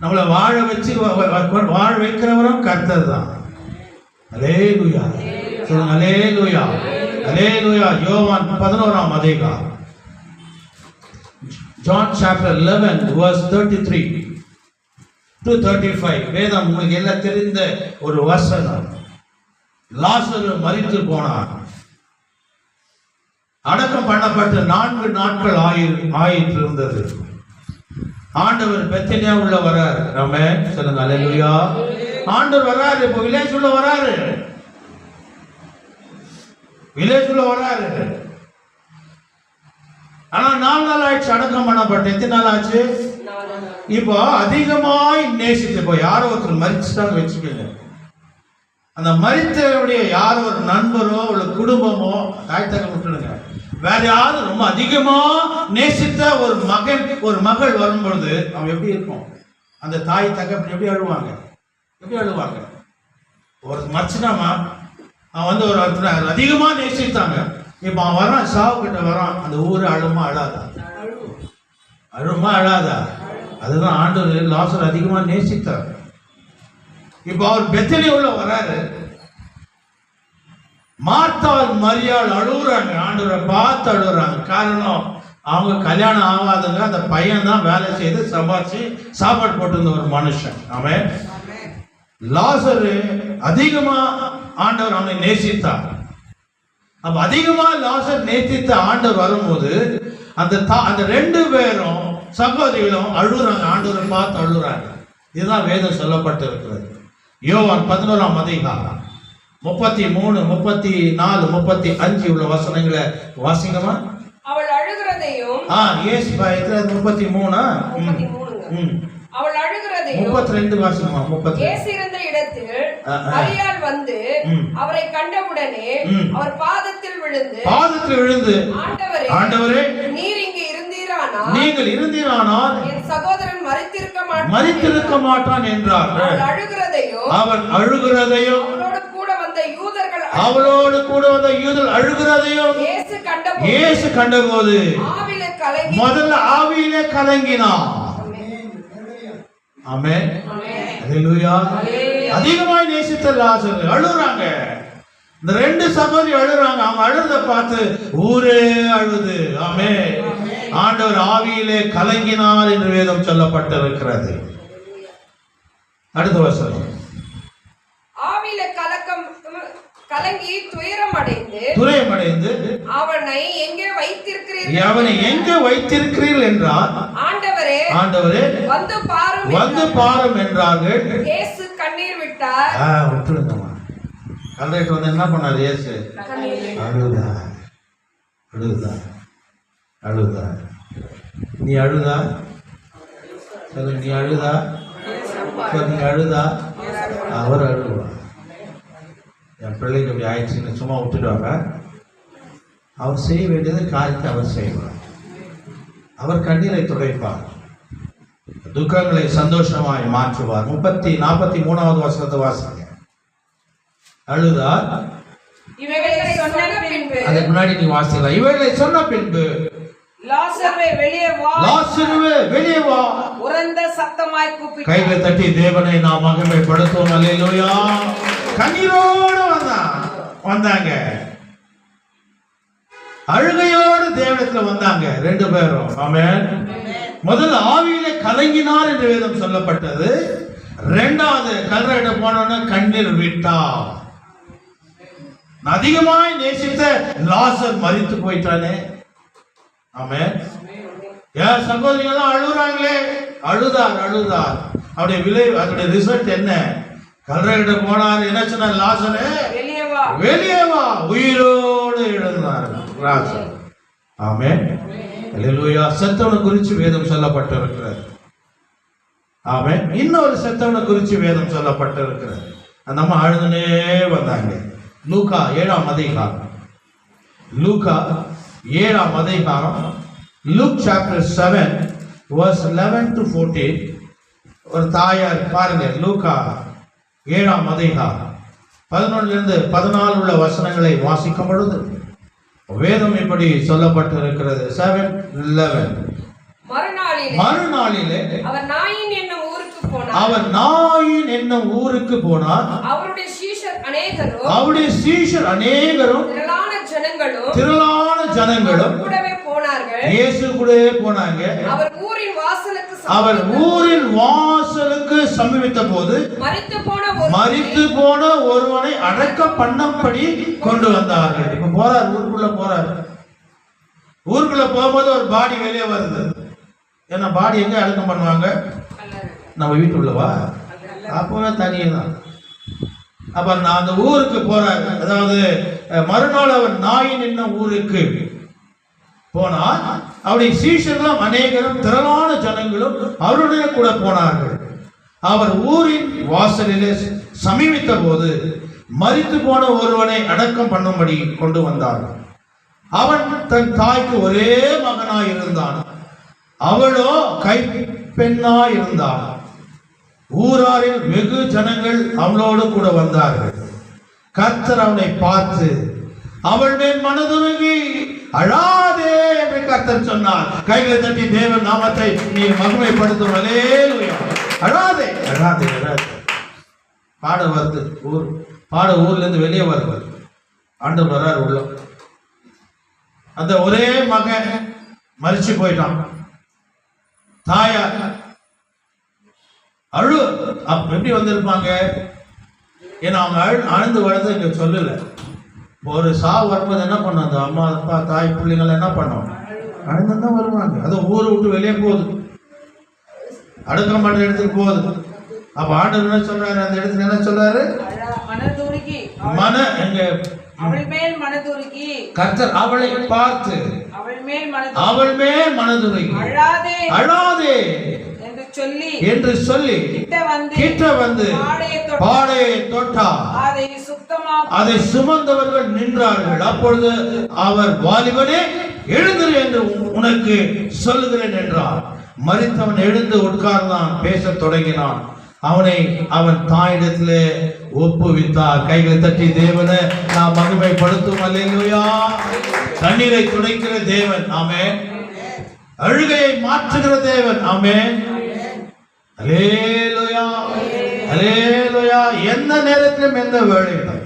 A: நம்மளை வாழ வச்சு வாழ வைக்கிறவரும் கர்த்தர் தான். அல்லேலூயா சொல்லுங்க, அல்லேலூயா, அல்லேலூயா. யோவான் 11ஆம் அதிகாரம், John chapter 11 verse 33 to 35. வேதம் உங்களுக்கு எல்லாம் தெரிந்த ஒரு வசனம். லாசரு மரித்து போனார், அடக்கம் பண்ணப்பட்டு 4 நாட்கள் ஆயிற்று இருந்தது. ஆண்டவர் பெத்தனியா உள்ள வராரு. ஆமென். சொல்லுங்க, அல்லேலூயா. ஆண்டவர் வராரு, இப்போ வில்லேஜ் உள்ள வராரு, வில்லேஜ் உள்ள வராரு. ஆனா 4 நாள் ஆயிடுச்சு அடக்கம் பண்ணப்பட்டு. எத்தனை நாள் ஆச்சு? இப்போ அதிகமாய் நேசித்து, இப்போ யாரோ ஒருத்தர் மரிச்சுட்டாங்க வச்சுக்கோங்க, அந்த மரித்தவருடைய யாரோ ஒரு நண்பரோ ஒரு குடும்பமோ, தாய் தங்க விட்டுடுங்க, வேற யாரும் ரொம்ப அதிகமா நேசித்த ஒரு மகன் ஒரு மகள் வரும்பொழுது அவன் எப்படி இருக்கும்? அந்த தாய் தகப்பன் எப்படி அழுவாங்க? ஒரு மச்சனாமா அவன் வந்து ஒரு அதிகமா நேசித்தாங்க. இப்ப அவன் வரான், சாவு கிட்ட வரான், அந்த ஊரு அழுமா அழாதா? அதுதான் ஆண்டவர் லாசர் அதிகமா நேசித்தார். இப்ப அவர் பெத்தனி உள்ள வராரு, மார்த்தாள் மரியாள் அழுகுறாங்க, ஆண்டவரை பார்த்து அழுகுறாங்க. காரணம், அவங்க கல்யாணம் ஆகாதவங்க, அந்த பையன் தான் வேலை செய்து சம்பாதிச்சு சாப்பாடு போட்டிருந்த ஒரு மனுஷன். அவன் லாசரு அதிகமா ஆண்டவர் அவனை நேசித்தார். அப்ப அதிகமா லாசர் நேசித்த ஆண்டவர் வரும்போது அந்த 2 பேரும் சகோதரிகளும் அழுகுறாங்க, ஆண்டவரை பார்த்து அழுகுறாங்க. இதுதான் வேதம் சொல்லப்பட்டு இருக்கிறது. யோவான் 11ஆம் அதிகாரம் 33, 34, 35 உள்ள வசனங்களை வாசிங்கம்மா.
C: அவள் அழுகிறதையும்
A: இயேசு 33.
C: 33ங்க. அவள் அழுகிறதையும்
A: 32 வாசிங்கம்மா. 32.
C: இயேசு இருந்த இடத்தில் மரியாள் வந்து அவரை கண்டவுடனே அவர் பாதத்தில் விழுந்து ஆண்டவரே
A: நீர்
C: இங்கே இருந்தீரானால்
A: நீங்கள் இருந்தீரானால்
C: என் சகோதரன்
A: மரித்திருக்க மாட்டான் என்றார். அவள் அழுகிறதையும் அவளோடு கூட வந்த யூதர்கள் அழுகிறதையும் இயேசு கண்டபோது முதல்ல ஆவியிலே கலங்கினார். ஆமென். அல்லேலூயா. அதிகமாய் நேசித்த லாசரு அழுறாங்க. இந்த 2 சகோதரி அழுறாங்க. அவங்க அழுறத பார்த்து ஊரே அழுது. ஆமென். ஆண்டவர் ஆவியிலே கலங்கினார் என்று வேதம் சொல்லப்பட்டிருக்கிறது. அடுத்த வசனம்.
C: ஆவியிலே கலங்கி துயரமடைந்து அவனை எங்கே வைத்திருக்கிறீர்கள் என்றார். ஆண்டவரே வந்து பாரும் என்றார்கள். இயேசு கண்ணீர் விட்டார்.
A: விட்டுடுங்கம்மா. கல்லைட்டு வந்து என்ன பண்ணார் இயேசு? அழுதா. நீ அழுதா சொல்லு. நீ அழுதா சொல்லு. நீ அழுதா. அவர் அழுவா. என் பிள்ளைக்கு அப்படி ஆயிடுச்சுன்னு சும்மா விட்டுடுவாங்க. அவர் செய்ய வேண்டியது காரியத்தை அவர் செய்வார். அவர் கண்ணீரை துடைப்பார், துக்கங்களை சந்தோஷமாய் மாற்றுவார். 43வது வசனத்தை வாசிங்க. அழுதார். அதுக்கு முன்னாடி நீ வாசிக்கலாம். இவைகளை சொன்ன பின்பு
B: லாசருவே
A: வெளியே வா
B: உரந்த சத்தமாய் கூப்பிட்டார்.
A: கைகளை தட்டி தேவனை நாம் மகிமைப்படுத்துவோம். அல்லேலூயா. கண்ணீரோடு வந்தாங்க. அழுகையோடு தேவனிடத்துல வந்தாங்க 2 பேரும். ஆமென். முதல்ல ஆவியிலே கலங்கினார் என்று வேதம் சொல்லப்பட்டது. 2வது கல்லறையிட போனோன்னு கண்ணீர் விட்டார். அதிகமாய் நேசித்த லாசர் மரித்து போயிட்டானே. ஆமென். யார் சகோதரிகள் அழுறாங்களே. அழுதார். அவருடைய விளைவு, அதோட ரிசல்ட் என்ன? கல்லறையிட போனார். என்ன சொன்னார்? லாசரே வெளியே வா. உயிரோடு எழுந்தார் லாசர். ஆமென். அல்லேலூயா. செத்தவனை குறித்து வேதம் சொல்லப்பட்டிருக்கிறது. ஆமென். இன்னொரு செத்தவனை குறித்து வேதம் சொல்லப்பட்டிருக்கிறது. அந்த அம்மா அழுதுனே வந்தாங்க. லூக்கா 7ஆம் அதிகாரம். Luke chapter 7 verse 11 to 14. ஒரு தாயார் பாருங்க. லூக்கா 7ஆம் அதிகாரம் 11 இருந்து 14 உள்ள வசனங்களை வாசிக்கும் பொழுது வேதம் இப்படி சொல்லப்பட்டிருக்கிறது. 7:11. மறுநாளிலே அவர் நாயின் என்னும் ஊருக்கு போனார். அவருடைய சீஷர் அநேகரும் திரளான ஜனங்களும் இயேசு கூடவே போனாங்க. அவர் ஊரின் வாசலுக்கு சமீபித்த போது மரித்து போன ஒருவனை அடக்கம் பண்ணபடி கொண்டு வந்தார்கள். இப்ப போறார், ஊருக்குள்ள போகும்போது ஒரு பாடி வெளியே வருது. ஏன்னா பாடி எங்க அடக்கம் பண்ணுவாங்க? நம்ம வீட்டுள்ளவா? அப்பவே தனியே தான். அப்ப நான் அந்த ஊருக்கு போறாரு. அதாவது மறுநாள் அவர் நாயின் என்னும் ஊருக்கு போனார். அவருடைய சீஷர்களும் அநேகரும் திரளான ஜனங்களும் அவருடைய கூட போனார்கள். அவர் ஊரின் வாசலிலே சமீபித்த போது மரித்து போன ஒருவனை அடக்கம் பண்ணும்படி கொண்டு வந்தார்கள். அவன் தன் தாய்க்கு ஒரே மகனாய் இருந்தான். அவளோ கைப்பெண்ணாய் இருந்தாள். ஊராரில் வெகு ஜனங்கள் அவளோடு கூட வந்தார்கள். கர்த்தர் அவனை பார்த்து அவள் மேல் மனதுருகி அழாதே என்று கர்த்தர் சொன்னார். கைகளை தட்டி தேவன் நாமத்தை நீ மகிமைப்படுத்தும். அல்லேலூயா. அழாதே. பாட வருது. ஊர்ல இருந்து வெளியே வருவார். ஆண்டவர் வர்றார் உள்ள. அந்த ஒரே மகன் மரிச்சு போயிட்டான். தாயார் எப்படி வந்திருப்பாங்க? ஏன்னா அவங்க அழுந்து வளர்ந்து இங்க சொல்லல. ஒரு சாவு வரும்போது என்ன பண்ணும்? அந்த அம்மா அப்பா தாய் பிள்ளைங்கள் என்ன பண்ணும்? அழுந்துதான் வருவாங்க. அது ஊரை விட்டு வெளியே போகுது, அடக்கம் பண்ண இடத்துக்கு போகுது. அப்ப ஆண்டவர் என்ன சொல்றாரு அந்த இடத்துல என்ன சொல்றாரு?
B: மனதுருகி
A: எங்க
B: அவள் மேல் மனதுருகி
A: கர்த்தர் அவளை பார்த்து
B: அவள் மேல்
A: மனதுருகி
B: அழாதே
A: என்று சொல்லி கிட்ட வந்து பாடையை தொட்டார். அதை சுமந்தவர்கள் நின்றார்கள். அப்பொழுது அவர், வாலிபனே எழுந்திரு என்று உனக்கு சொல்லுகிறேன் என்றார். மரித்தவன் எழுந்து உட்கார்ந்தான், பேசத் தொடங்கினான். அவன் தாயிடத்திலே ஒப்புவித்தார். கைகளை தட்டி தேவனை நாம் மகிமைப்படுத்தும். அல்லேலூயா. கண்ணீரை துடைக்கிற தேவன், ஆமென். அழுகையை மாற்றுகிற தேவன், ஆமென். அல்லேலூயா, அல்லேலூயா. எந்த நேரத்திலும் எந்த வேளையிலும்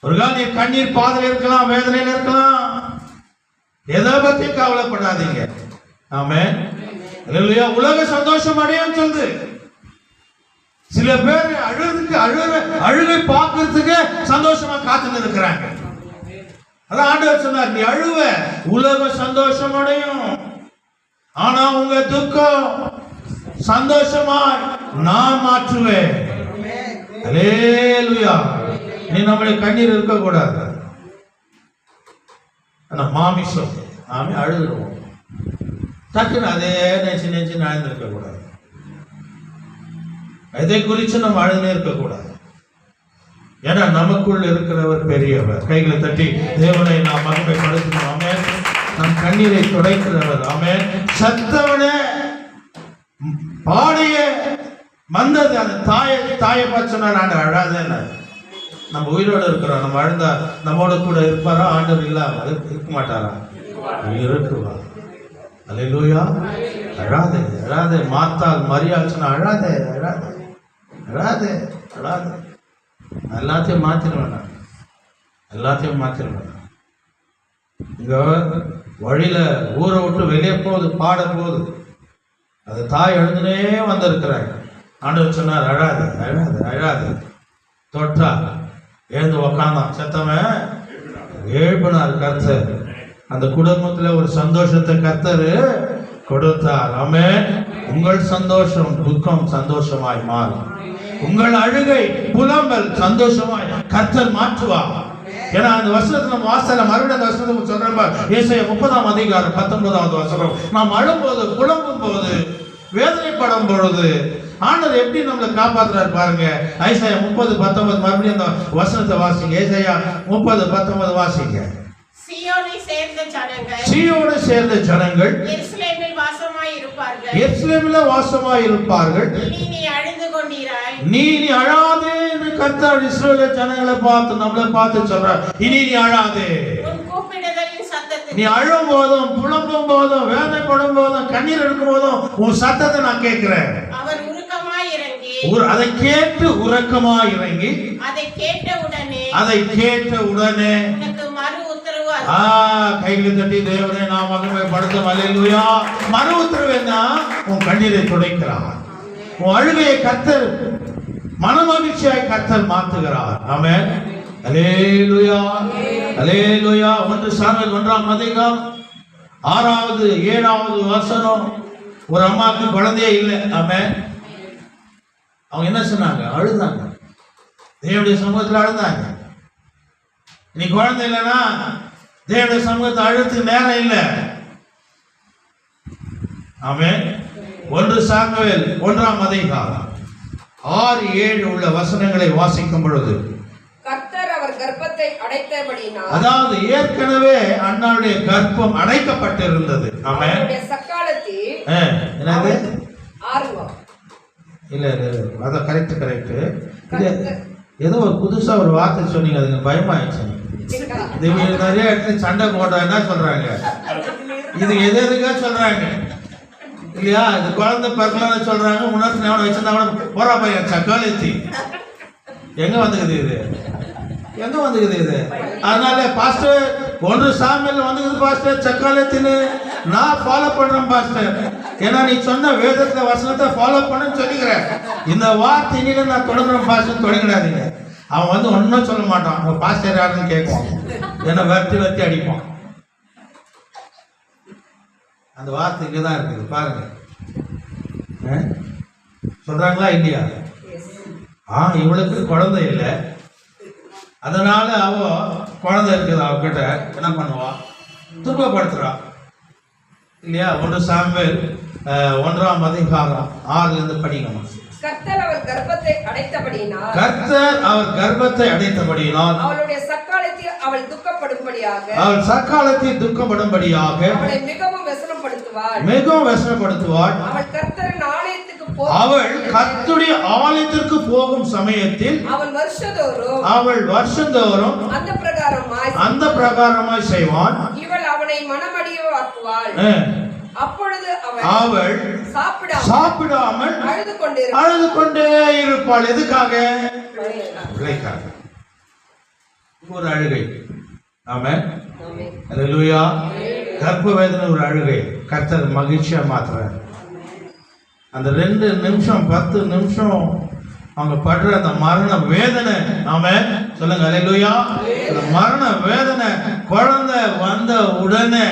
A: ஒரு கால கண்ணீர் பாதையில் இருக்கலாம், வேதனையில் இருக்கலாம். எதை பத்தி கவலைப்படாதீங்க, ஆமென். அல்லேலூயா. உலக சந்தோஷம் அடையும் சொல்லுது. சில பேர் அழுகை பார்க்கறதுக்கு சந்தோஷமா காத்துன்னு இருக்கிறாங்க. அதான் ஆண்டவர் சொன்னார், நீ அழுவ உலக சந்தோஷம் அடையும், ஆனா உங்க துக்கம் சந்தோஷமா நான் மாற்றுவேன். அல்லேலூயா. நீ நம்முடைய கண்ணீர் இருக்க கூடாது. மாமிசம் நாமே அழுதுருவோம். டக்குன்னு அதே நெச்சு நடந்திருக்க கூடாது. எதை குறித்து நம்ம அழுதே இருக்கக்கூடாது. ஏன்னா நமக்குள் இருக்கிறவர் பெரியவர். கைகளை தட்டி தேவனை நாம் மகிமைப்படுத்தணும். ஆமென். நம் கண்ணீரை துடைக்கிறவர், ஆமென். சத்தவனே பாடிய வந்தது அந்த தாயை பார்த்து சொன்னார், ஆண்டு அழாதேன்னு. நம்ம உயிரோடு இருக்கிறோம், நம்ம அழுந்தா நம்மோட கூட இருப்பாரா? ஆண்டவர் இல்லாம இருக்க மாட்டாரா? இருக்குவா. அல்லேலூயா. அழாதே, அழாதே. மாத்தால் மரியாள் சொன்னா, அழாதே, அழாதே, அழாதே, அழாதே. எல்லாத்தையும் மாத்திருவேன், எல்லாத்தையும் மாத்திருவேன். இங்க வழியில ஊரை விட்டு வெளியே போகுது, பாட போகுது. அது தாய் எழுந்துனே வந்திருக்கிறாங்க. ஆண்டவர் சொன்னார், அழாது, அழாது, அழாது. தொட்டா எழுந்து உக்காந்தான். செத்தவன் எழுப்பினார் கர்த்தர். அந்த குடும்பத்துல ஒரு சந்தோஷத்தை கர்த்தர் கொடுத்தார். ஆமென். உங்கள் சந்தோஷம் துக்கம் சந்தோஷமாய் மாறும். உங்கள் அழுகை புலம்பல் சந்தோஷமாய் கர்த்தர் மாற்றுவார். ஏன்னா அந்த வசனத்துல நம்ம வாசல மறுபடியும் அந்த வசனத்தை சொல்றேன். ஏசாயா 30ஆம் அதிகாரம் 19வது வசனம். நாம் அழும்போது, புலம்பும் போது, வேதனைப்படும் பொழுது ஆண்டவர் எப்படி நம்மளை காப்பாற்றுறாரு பாருங்க. ஏசாயா 30:19 மறுபடியும் அந்த வசனத்தை வாசிங்க. ஏசாயா 30:19 வாசிங்க.
B: சீயோனை சேர்ந்த ஜனங்கள்,
A: சீயோனை சேர்ந்த ஜனங்கள்
B: எருசலேமில் வாசமாய் இருப்பார்கள்,
A: எருசலேமில் வாசமாய் இருப்பார்கள்.
B: நீ அழுது கொண்டீராய்,
A: நீ அழாதே என்று கர்த்தர் இஸ்ரவேல் ஜனங்களை பார்த்து நம்மளை பார்த்து சொல்றார். இனி நீ அழாதே.
B: உன் கூப்பிடுதலின் சத்தத்தை,
A: நீ அழும் போதும், புலம்பும் போதும், வேதனைப்படும் போதும், கண்ணீர் எடுக்கும் போதும் உன் சத்தத்தை நான் கேட்கிறேன்.
B: அவர் உருக்கமாய் இறங்கி,
A: அதை கேட்டு உறக்கமாய் இறங்கி,
B: அதை கேட்ட உடனே உனக்கு மறு உத்தரவு.
A: கைகளை தட்டி தேவனை நாம் மகிமைப்படுத்தும். அல்லேலூயா. மறு உத்தரவு என்ன? உன் கண்ணீரை துடைக்கிறார். உன் அழுகையை கர்த்தர் மனமகிழ்ச்சியாய் கர்த்தர் மாற்றுகிறார். ஆமென். அல்லேலூயா, அல்லேலூயா. 1 சாமுவேல் 1ஆம் அதிகாரம் 6வது 7வது வசனம். ஒரு அம்மாவுக்கு குழந்தையே இல்லை. ஆமென். அவங்க என்ன சொன்னாங்க? அழுதாங்க. தேவனுடைய சமூகத்தில் அழுதாங்க. நீ குழந்தை இல்லைன்னா தேவனுடைய சமூகத்தை அழுத்து நேரம் இல்லை. ஆமென். 1 சாமுவேல் 1ஆம் அதிகாரம் 6-7 உள்ள வசனங்களை வாசிக்கும் பொழுது,
C: கர்த்தர் அவர் கர்ப்பத்தை அடைத்தபடியினால்,
A: அதாவது ஏற்கனவே அன்னாளுடைய கர்ப்பம் அடைக்கப்பட்டிருந்தது. ஆமென்.
C: சக்காலத்தில்
A: என்னது
C: ஆர்வம்
A: இல்ல, அதான் கரெக்ட். ஏதோ ஒரு புதுசா ஒரு வார்த்தை சொன்னீங்க, அதுக்கு பயமாயிடுச்சு. நிறைய இடத்துல சண்டை போட்டா என்ன சொல்றாங்க, இது எதுக்கா சொல்றாங்க இல்லையா? இது குழந்தை பிறக்கலான்னு சொல்றாங்க. உணர்ச்சி எவனை வச்சிருந்தா கூட போறா பையன் சக்காலத்தி. எங்க வந்துக்குது இது? எங்க வந்துக்குது இது? அதனால பாஸ்டர் 1 சாமுவேல் வந்துக்குது பாஸ்டர் சக்காலத்தின்னு நான் ஃபாலோ பண்றேன் பாஸ்டர். ஏன்னா நீ சொன்ன வேதத்துல வசனத்தை ஃபாலோ பண்ணுன்னு சொல்லிக்கிறேன். இந்த வார்த்தை நான் தொடங்குறேன் பாஸ்டர் தொடங்கிடாதீங்க. அவன் வந்து ஒன்னும் சொல்ல மாட்டான். அவன் பாஸ்டர் யாருன்னு கேட்பான், என்ன வத்தி அடிப்பான். அந்த வார்த்தை இங்கதான் இருக்குது பாருங்க. சொல்றாங்களா இல்லையா? இவளுக்கு குழந்தை இல்லை, அதனால அவ குழந்தை இருக்குது அவகிட்ட என்ன பண்ணுவா? துன்பப்படுத்துறா இல்லையா? 1 சாமுவேல் 1ஆம் அதிகாரம் 6லிருந்து படிக்கணும்.
C: கர்த்தர் அவர் கர்ப்பத்தை அடைத்தபடியினால் அவளுடைய சக்காலத்தில் அவள் துக்கப்படும்படியாக அவளை மிகவும் வெசனப்படுத்துவாள். அவள் கர்த்தரின் ஆலயத்துக்கு போகும் சமயத்தில் அவள் வருஷந்தோறும் அந்த பிரகாரமாய் செய்வான். இவள் அவனை மனமடியவாக்குவாள். அப்பொழுது அவள் சாப்பிடாமல் அழுது கொண்டே இருப்பாள். எதுக்காக? பிள்ளைக்காக. ஒரு அழுகை. ஆமென். அல்லேலூயா. கர்ப்ப வேதனை ஒரு அழுகை. கர்த்தர் மகிழ்ச்சியா மாத்துறார். அந்த 2 நிமிஷம் 10 நிமிஷம் அவங்க படுற அந்த மரண வேதனை. ஆமென் சொல்லுங்க. அல்லேலூயா. அந்த மரண வேதனை குழந்தை வந்த உடனே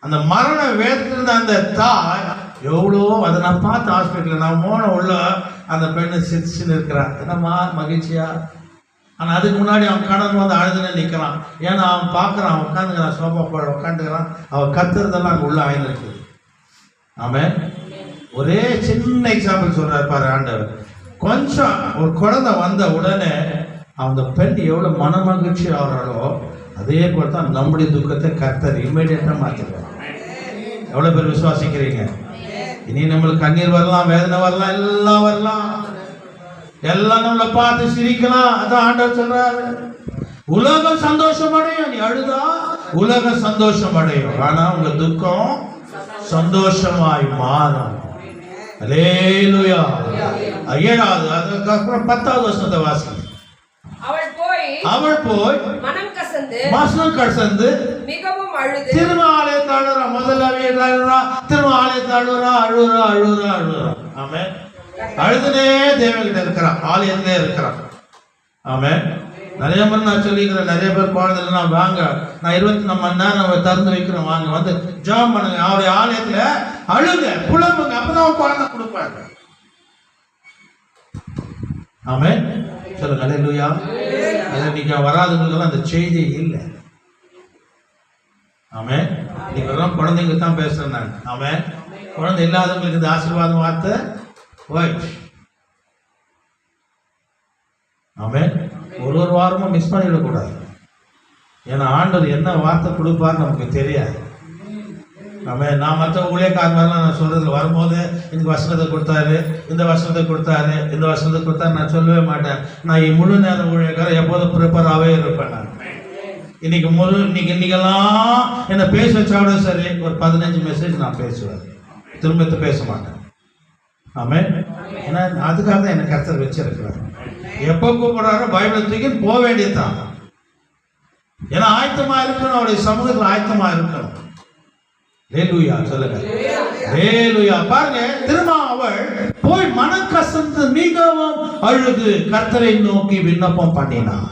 C: அந்த மரண வேதனை அந்த தாய் எவ்வளோ, அதை நான் பார்த்து ஹாஸ்பிட்டலில் நான் போன உள்ள அந்த பெண்ணு சிரிச்சுன்னு இருக்கிறான். என்னம்மா மகிழ்ச்சியா? ஆனால் அதுக்கு முன்னாடி அவன் கணவன் வந்து அழுதுன்னு நிற்கிறான். ஏன்னா அவன் பார்க்குறான், அவன் உட்காந்துக்கிறான், சோஃபா போட உட்காந்துக்கிறான். அவன் கத்துறதெல்லாம் அங்கே உள்ள ஆயிருக்கு. ஆமென். ஒரே சின்ன எக்ஸாம்பிள் சொல்றாரு பாரு ஆண்டவர். கொஞ்சம் ஒரு குழந்தை வந்த உடனே அந்த பெண் எவ்வளோ மனமகிழ்ச்சி ஆகிறாளோ அதே போல தான் நம்முடைய துக்கத்தை கர்த்தர் இம்மிடியேட்டா மாற்றிடுவார். எவ்வளோ பேர் விசுவாசிக்கிறீங்க? இனி நம்மளுக்கு கண்ணீர் வரலாம், வேதனை வரலாம், எல்லாம் வரலாம், எல்லாம் நம்மளை பார்த்து சிரிக்கலாம். அதான் ஆண்டவர் சொல்றாரு, உலகம் சந்தோஷம் அடையும். நீ அழுதா உலகம் சந்தோஷம் அடையும், ஆனா உங்க துக்கம் சந்தோஷமாய் மாறும். அல்லேலூயா. 7வது அதுக்கப்புறம் 10வது வசனத்தை வாசி. அவள் போய் மனம் கசந்து மிகவும் அழுது திரும்ப ஆலயத்தில் அழுறா. முதல்ல திரும்ப ஆலயத்தில் அழுறா. ஆமென். அழுதுனே தேவன்கிட்ட இருக்கிறான், ஆலயத்திலே இருக்கிறான். ஆமென். நிறைய முறை நான் சொல்லிக்கிறேன், நிறைய பேர் குழந்தைன்னா வாங்க, நான் 24 மணி நேரம் திறந்து வைக்கிறேன், வாங்க வந்து ஜெபம் பண்ணுங்க, அவருடைய ஆலயத்துல அழுங்க, புலம்புங்க, அப்பதான் குழந்தை கொடுப்பாங்க. ஆமென் சொல்லுங்க. அல்லேலூயா. இன்னைக்கு வராதவங்களுக்கெல்லாம் அந்த செய்தி இல்லை. ஆமென். இன்னைக்கு குழந்தைங்க தான் பேசுறேன் நான். ஆமென். குழந்தை இல்லாதவங்களுக்கு இந்த ஆசீர்வாதம் வார்த்தை போயிடுச்சு. ஆமென். ஒரு வாரமும் மிஸ் பண்ணிடக்கூடாது. ஏன்னா ஆண்டவர் என்ன வார்த்தை கொடுப்பார் நமக்கு தெரியாது. ஆமென். நான் மற்ற ஊழியக்காரங்களாம் நான் சொல்றதுல வரும்போது இந்த வசனத்தை கொடுத்தாரு, இந்த வசனத்தை கொடுத்தாரு, இந்த வசனத்தை கொடுத்தாரு நான் சொல்லவே மாட்டேன். நான் முழு நேரம் ஊழியக்காரர் எப்போதும் ப்ரிப்பராகவே இருப்பேன். நான் இன்னைக்கெல்லாம் என்ன பேச வச்சாவிட சரி ஒரு 15 மெசேஜ் நான் பேசுவேன், திரும்ப பேச மாட்டேன். ஆமென். ஏன்னா அதுக்காக தான் எனக்கு கர்த்தர் வச்சிருக்கிறார். எப்போ கூப்பிடுறாரோ பைபிளை தூக்கி போக வேண்டியதுதான். ஏன்னா ஆயத்தமா இருக்கணும், அவருடைய சமூகத்தில் ஆயத்தமா இருக்கணும். ஹல்லேலூயா சொல்லுங்க. ஹல்லேலூயா. பாருங்க, திரும்ப அவள் போய் மனக்கசந்து மிகவும் அழுது கர்த்தரை நோக்கி விண்ணப்பம் பண்ணினாள்.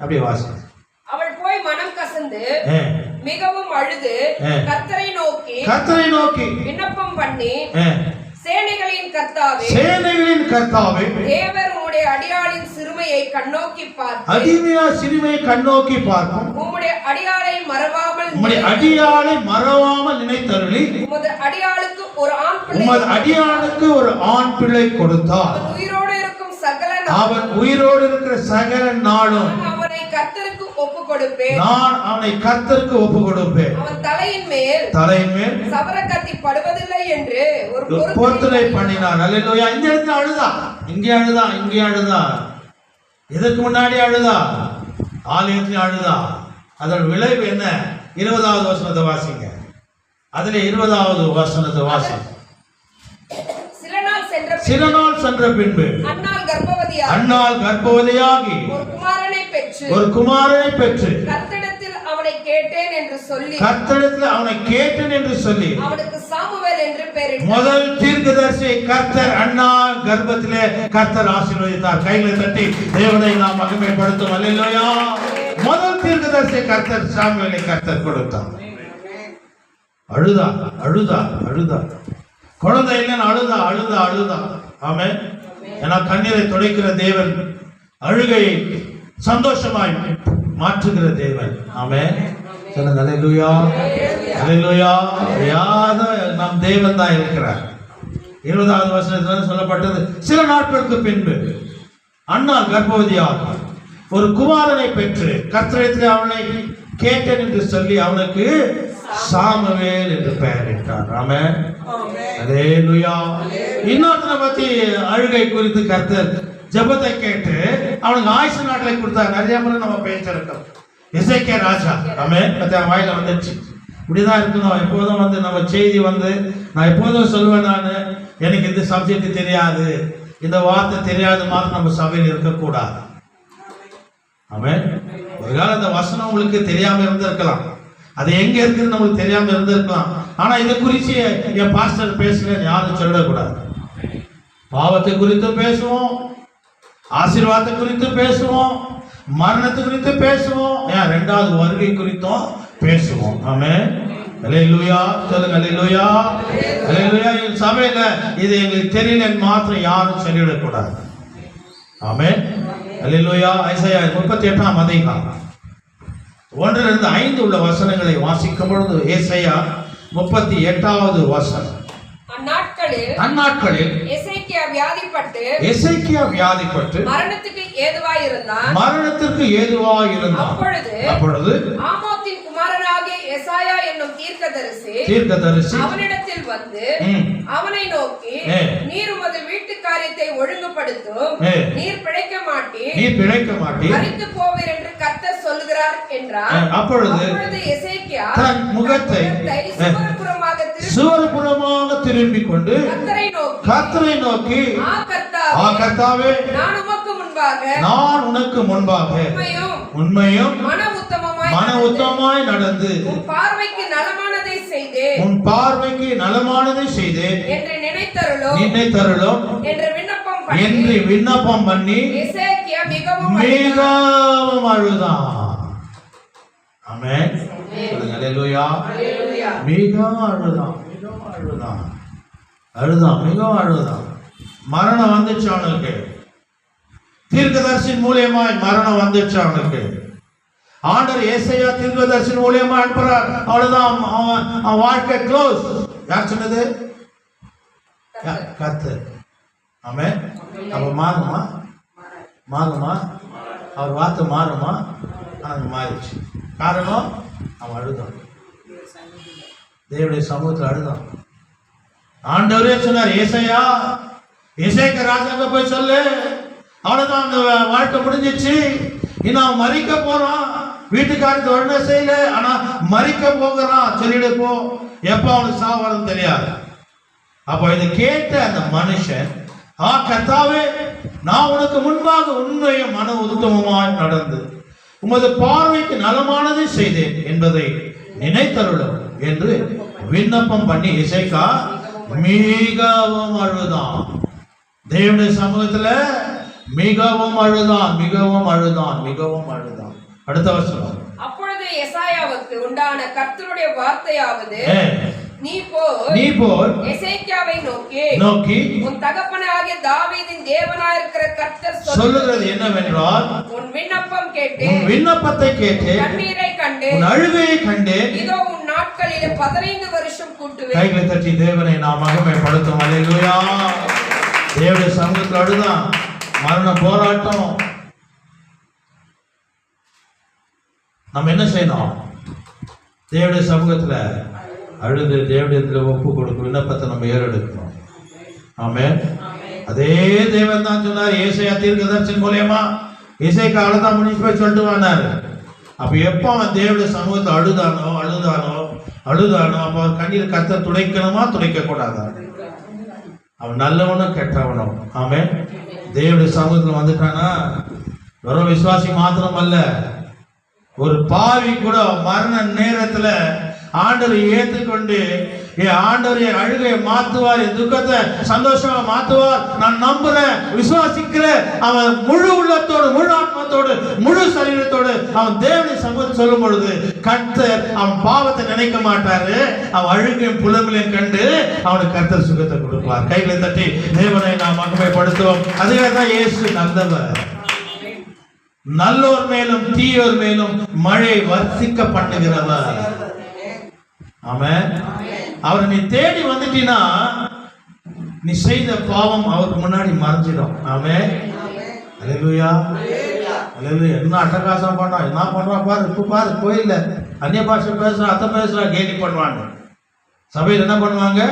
C: அப்படியே வாசி. அவள் போய் மனம் கசந்து மிகவும் அழுது கர்த்தரை நோக்கி விண்ணப்பம் பண்ணி, சேனைகளின் கர்த்தாவே தேவர் உம்முடைய அடியாளின் சிறுமையை கண்ணோக்கி பார்க்கும். உம்முடைய அடியாளை மறவாமல் நினைத்தருளி உமது அடியாளுக்கு ஒரு ஆண் பிள்ளை கொடுத்தார். அவன் உயிரோடு இருக்கிற சகல நாளும் நான் அவனை கர்த்தருக்கு ஒப்பு கொடுப்பேன். அவன் தலையின் மேல் சவர கத்தி படுவதில்லை என்று ஒரு பொருத்தனை பண்ணினார். அல்லேலூயா. இந்த இடத்துல அழுதா, இங்கே அழுதா, இதற்கு முன்னாடி அழுதா, ஆலயத்தில் அழுதா. அதோட விளைவு என்ன? 20வது வசனத்தை வாசிங்க. அதுல 20வது வசனத்தை வாசி. சில நாள் சென்ற பின்பு அன்னாள் கர்ப்பவதியாகி ஒரு குமாரனை பெற்று கர்த்தரிடத்தில் அவனை கேட்டேன் என்று சொல்லி அவனுக்கு சாமுவேல் என்று பெயரிட்டார். முதல் தீர்க்கதரிசி கர்த்தர் அன்னா கர்ப்பத்திலே கர்த்தர் ஆசீர்வதித்தார். கைகளை தட்டி தேவனை நாம் மகிமைப்படுத்தும். அல்லேலூயா. முதல் தீர்க்கதரிசி கர்த்தர் சாமுவேலை கர்த்தர் கொடுத்தார். அழுதா.
A: குழந்தை இல்லைன்னு அழுதா. ஆமென். ஏன்னா கண்ணீரை துடைக்கிற தேவன் அழுகையை சந்தோஷமாய் மாற்றுகிற தேவன். ஆமென். சொல்லுங்க அல்லேலூயா. அல்லேலூயா. யாத நம் தேவன் தான் இருக்கிறார். 20வது வசனத்தில் சொல்லப்பட்டது, சில நாட்களுக்கு பின்பு அன்னாள் கர்ப்பவதியாக ஒரு குமாரனை பெற்று கர்த்தரிடத்தில் அவனை கேட்டேன் என்று சொல்லி அவனுக்கு சாமுவேல் என்று பெயரிட்டார். ஆமென். அல்லேலூயா. இன்னொருத்தனை பத்தி அழுகை குறித்து கர்த்தர் ஜெபத்தை கேட்டு அவனுக்கு ஆயுசு நாட்களை கொடுத்தார். நிறைய முறை நம்ம பேசிருக்கோம். எசேக்கியா ராஜா. ஆமென். வாயில வந்துச்சு. இப்படிதான் இருக்கணும். எப்போதும் நம்ம செய்தி நான் எப்போதும் சொல்லுவேன், நான் எனக்கு இந்த சப்ஜெக்ட் தெரியாது, இந்த வார்த்தை தெரியாது மாதிரி நம்ம சபையில் இருக்கக்கூடாது. ஆமென். ஒரு காலம் இந்த வசனம் உங்களுக்கு தெரியாம இருந்திருக்கலாம், அது எங்க இருக்குன்னு நம்மளுக்கு தெரியாம இருந்திருக்கலாம். ஆனா இதை குறித்து என் பாஸ்டர் பேசுறேன் யாரும் சொல்லக்கூடாது. பாவத்தை குறித்து பேசுவோம், ஆசீர்வாதத்தை குறித்து பேசுவோம், மரணத்தை குறித்து பேசுவோம், ஏன் 2வது வருகை குறித்தும் பேசுவோம். ஆமென். அல்லேலூயா. சொல்லுங்க அல்லேலூயா. அல்லேலூயா. சபையில இது எங்களுக்கு தெரியலன்னு மாத்திரம் யாரும் சொல்லிவிடக்கூடாது. ஆமென். அல்லேலூயா. ஐசாயா 38ஆம் அதிகாரம் 1 - 5 உள்ள வசனங்களை வாசிக்கும் பொழுது ஏசாயா 38வது வசனம். அந்நாட்களில் எசேக்கியா வியாதிப்பட்டு மரணத்துக்கு ஏதுவாயிருந்தான். அப்பொழுது
C: ஆமோத்தின் குமாரனாகிய எசாயா என்னும்
A: தீர்க்கதரிசி
C: அவனிடத்தில் வந்து அவனை நோக்கி, நீர் உமது வீட்டு காரியத்தை ஒழுங்குபடுத்தும், நீர் பிழைக்க மாட்டீர், மரித்து போவீர் என்று கர்த்தர் சொல்லுகிறார் என்றார்.
A: அப்பொழுது
C: எசேக்கியா
A: தன் முகத்தை சுவர்புறமாக திரும்பிக் கொண்டு கர்த்தரை நோக்கி, கர்த்தாவே, நான் உனக்கு முன்பாக உண்மையும் மன உத்தமமாய் நடந்து உன் பார்வைக்கு நலமானதை செய்தேன் என்று நினைத்தருளும் என்று விண்ணப்பம் பண்ணி மிகவும் அழுதான். ஆமென். அல்லேலூயா. மிகவும் அழுதான். மரணம் வந்துச்சு அவனுக்கு. தீர்க்கதரிசியின் மூலியமாய் மரணம் வந்துச்சு அவனுக்கு. ஆண்டவர் ஏசாயா தீர்க்கதரிசியின் மூலியமா அனுப்புறார். அவ்வளவுதான், அவன் வாழ்க்கை க்ளோஸ். யார் சொன்னது? கர்த்தர். ஆமென். அப்ப மாறுமா அவர் வார்த்தை மாறுமா? அது மாறிடுச்சு. காரணம் அவன் அழுதான். தேவனுடைய சமூகத்தில் அழுதான். ஆண்டவரே சொன்னார், எசேக்கியா ராஜாங்க போய் சொல்லு, அவ்வளவுதான், அந்த வாழ்க்கை முடிஞ்சிச்சு, இன்னும் அவன் மறிக்க போறான், வீட்டுக்காரத்து உடனே செய்யல, ஆனா மறிக்க போகிறான், சொல்லிடு போ, எப்ப அவனுக்கு சாவரம் தெரியாது. அப்போ இதை கேட்ட அந்த மனுஷன், கர்த்தாவே, நான் உனக்கு முன்பாக உண்மையும் மன உத்தமமாய் நடந்து உமது பார்வைக்கு நலமானதை செய்தேன் என்பதை நினைத்தருளும் என்று விண்ணப்பம் பண்ணி எசேக்கியா மிகவும் அழுதான். தேவனுடைய சமூகத்துல மிகவும் அழுதான். அடுத்த வசனம்.
C: அப்பொழுது எசாயாவுக்கு உண்டான கர்த்தருடைய வார்த்தையாவது, நீ போய் எசேக்கியாவை நோக்கி உன் தகப்பனாகிய தாவீதின் தேவனாயிருக்கிற கர்த்தர்
A: சொல்லுகிறது என்னவென்றால்,
C: உன் விண்ணப்பத்தை கேட்டு கண்ணீரை கண்டு
A: உன் அழுகையை கண்டு
C: இதோ உன் நாட்களிலே 15 வருஷம் கூட்டுவேன்.
A: கைகளை தட்டி தேவனை நாம் மகிமைப்படுத்தும். அல்லேலூயா. தேவனுடைய சமூகத்தில் அழுதான். மரண போராட்டம். நம்ம என்ன செய்யணும்? தேவனுடைய சமூகத்துல அழுது தேவனிடத்துல ஒப்பு கொடுக்கும் விண்ணப்பத்தை நம்ம ஏறெடுக்கணும். ஆமென். அதே தேவன் தான் சொன்னார் ஏசாயா தீர்க்கதரிசி மூலமா. எசேக்கியா அழுதான் முடிஞ்சு போய் சொல்லிட்டு வந்தாரு. அப்ப எப்ப அவன் தேவனுடைய சமூகத்தை அழுதானோ அப்ப கண்ணீர் கர்த்தர் துடைக்கணுமா, துடைக்க கூடாதா? அவன் நல்லவனும் கெட்டவனும். ஆமென். தேவனுடைய சமூகத்துல வந்துட்டானா வெறும் விசுவாசி மாத்திரம் அல்ல, ஒரு பாவி கூட மரண நேரத்துல ஆண்டவரை ஏற்றுக்கொண்டு என் ஆண்டவர் என் அழுகையை மாத்துவார், என் துக்கத்தை சந்தோஷமா மாத்துவார், நான் நம்புறேன், விசுவாசிக்கிறேன். அவன் முழு உள்ளத்தோடு, முழு ஆத்மத்தோடு, முழு சரீரத்தோடு அவன் தேவனை சமூகத்தை சொல்லும் பொழுது கர்த்தர் அவன் பாவத்தை நினைக்க மாட்டாரு. அவன் அழுகையும் புலம்பலையும் கண்டு அவனுக்கு கர்த்தர் சுகத்தை கொடுப்பார். கைகளை தட்டி தேவனை நாம் மகிமைப்படுத்துவோம். அதுக்காக தான் இயேசு நல்லவர். நல்லோர் மேலும் தீயோர் மேலும் மழை வர்ஷிக்க பண்ணுகிறவர். ஆமென். அவர் நீ தேடி வந்துட்டீனா நீ செய்த பாவம் அவருக்கு முன்னாடி மறைஞ்சிடும். ஆமென். அல்லேலூயா. அல்லேலூயா. என்ன அட்டகாசம் பண்ணா, என்ன பண்றா பாரு, இப்ப பாரு கோயில்ல அந்நிய பாஷை பேசுறா, அத்தை பேசுறா, கேலி பண்ணுவாங்க. சபையில் என்ன பண்ணுவாங்க?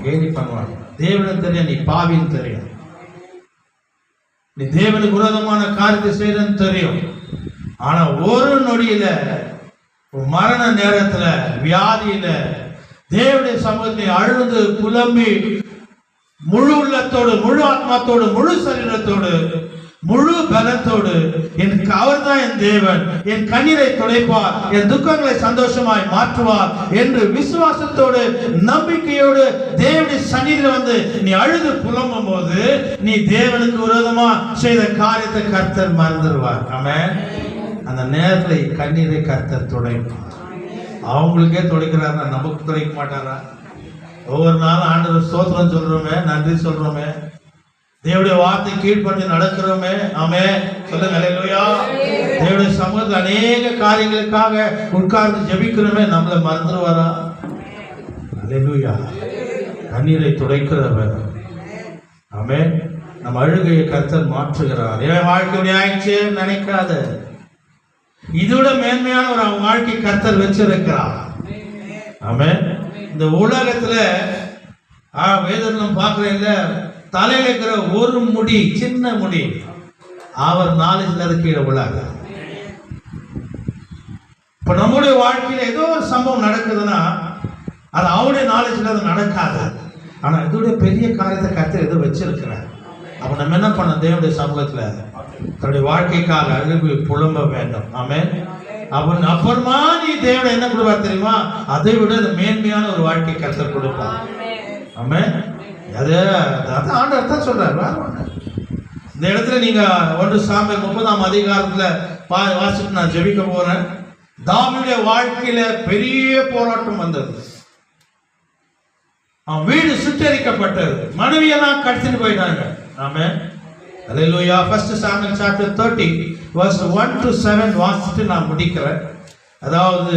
A: கேலி பண்ணுவாங்க. தேவனுக்கு தெரியும் நீ பாவின்னு தெரியும், நீ தேவனுக்கு விரோதமான காரியத்தை செய்யறன்னு தெரியும். ஆனா ஒரு நொடியில மரண நேரத்துல வியாதியில தேவனுடைய சமூகத்தை அழுது புலம்பி முழு உள்ளத்தோடு, முழு ஆத்மாத்தோடு, முழு சரீரத்தோடு, முழு பலத்தோடு எனக்கு அவர் தான் என் தேவன், என் கண்ணீரை துடைப்பார், என் துக்கங்களை சந்தோஷமாய் மாற்றுவார் என்று விசுவாசத்தோடு நம்பிக்கையோடு தேவனுடைய சந்நிதியில வந்து நீ அழுது புலம்பும் போது நீ தேவனுக்கு விரோதமா செய்த காரியத்தை கர்த்தர் மறந்துடுவார். ஆமென். அந்த நேரத்துல கண்ணீரை கர்த்தர் துடைப்பார். அவங்களுக்கே துடைக்கிறாரா, நமக்கு துடைக்க மாட்டாரா? ஒவ்வொரு நாளும் ஆண்டவர் ஸ்தோத்திரம் சொல்றோமே, நன்றி சொல்றோமே, தேவனுடைய வார்த்தை கீழ்ப்பட்டு நடக்கிறோமே. ஆமென். சொல்லுங்க அல்லேலூயா. தேவனுடைய சமூகத்தில் அநேக காரியங்களுக்காக உட்கார்ந்து ஜெபிக்கிறோமே, நம்மளை மறந்துடுவாரா? அல்லேலூயா. கண்ணீரை துடைக்கிறவர். ஆமென். நம்ம அழுகையை கர்த்தர் மாற்றுகிறார். என் வாழ்க்கை ஆயிடுச்சு நினைக்காத, இதோட மேன்மையான ஒரு வாழ்க்கை கர்த்தர் வச்சிருக்கிறார். ஆமென். இந்த உலகத்துல வேதம் பார்க்கிறேன், தலையில இருக்கிற ஒரு முடி, சின்ன முடி, அவர் நாலேஜ்ல கீழே விழாங்க. இப்ப நம்முடைய வாழ்க்கையில ஏதோ ஒரு சம்பவம் நடக்குதுன்னா அது அவருடைய நாலேஜ்ல அது நடக்காது. ஆனா இதோட பெரிய காரியத்தை கர்த்தர் ஏதோ வச்சிருக்கிறார். அப்ப நம்ம என்ன பண்ண, தேவனுடைய சமூகத்துல தன்னுடைய வாழ்க்கைக்காக அழுது புலம்ப வேண்டும். ஆமென். அப்புறமா நீ தேவனை என்ன கொடுப்பார் தெரியுமா? அதை விட மேன்மையான ஒரு வாழ்க்கை கர்த்தர் கொடுப்பார். ஆமென். அதான் ஆண்டவர் தான் சொல்றாரு. இந்த இடத்துல நீங்க 1 சாமுவேல் 30ஆம் அதிகாரத்துல வாசிட்டு நான் ஜெபிக்க போறேன். தாவீதுடைய வாழ்க்கையில பெரிய போராட்டம் வந்தது. அவன் வீடு சுட்டரிக்கப்பட்டது, மனைவியெல்லாம் கடத்திட்டு போயிட்டாங்க. ஆமென். அல்லேலூயா. 1 Samuel chapter 30 verse 1 to 7 வாசிட்டு நான் முடிக்கிறேன். அதாவது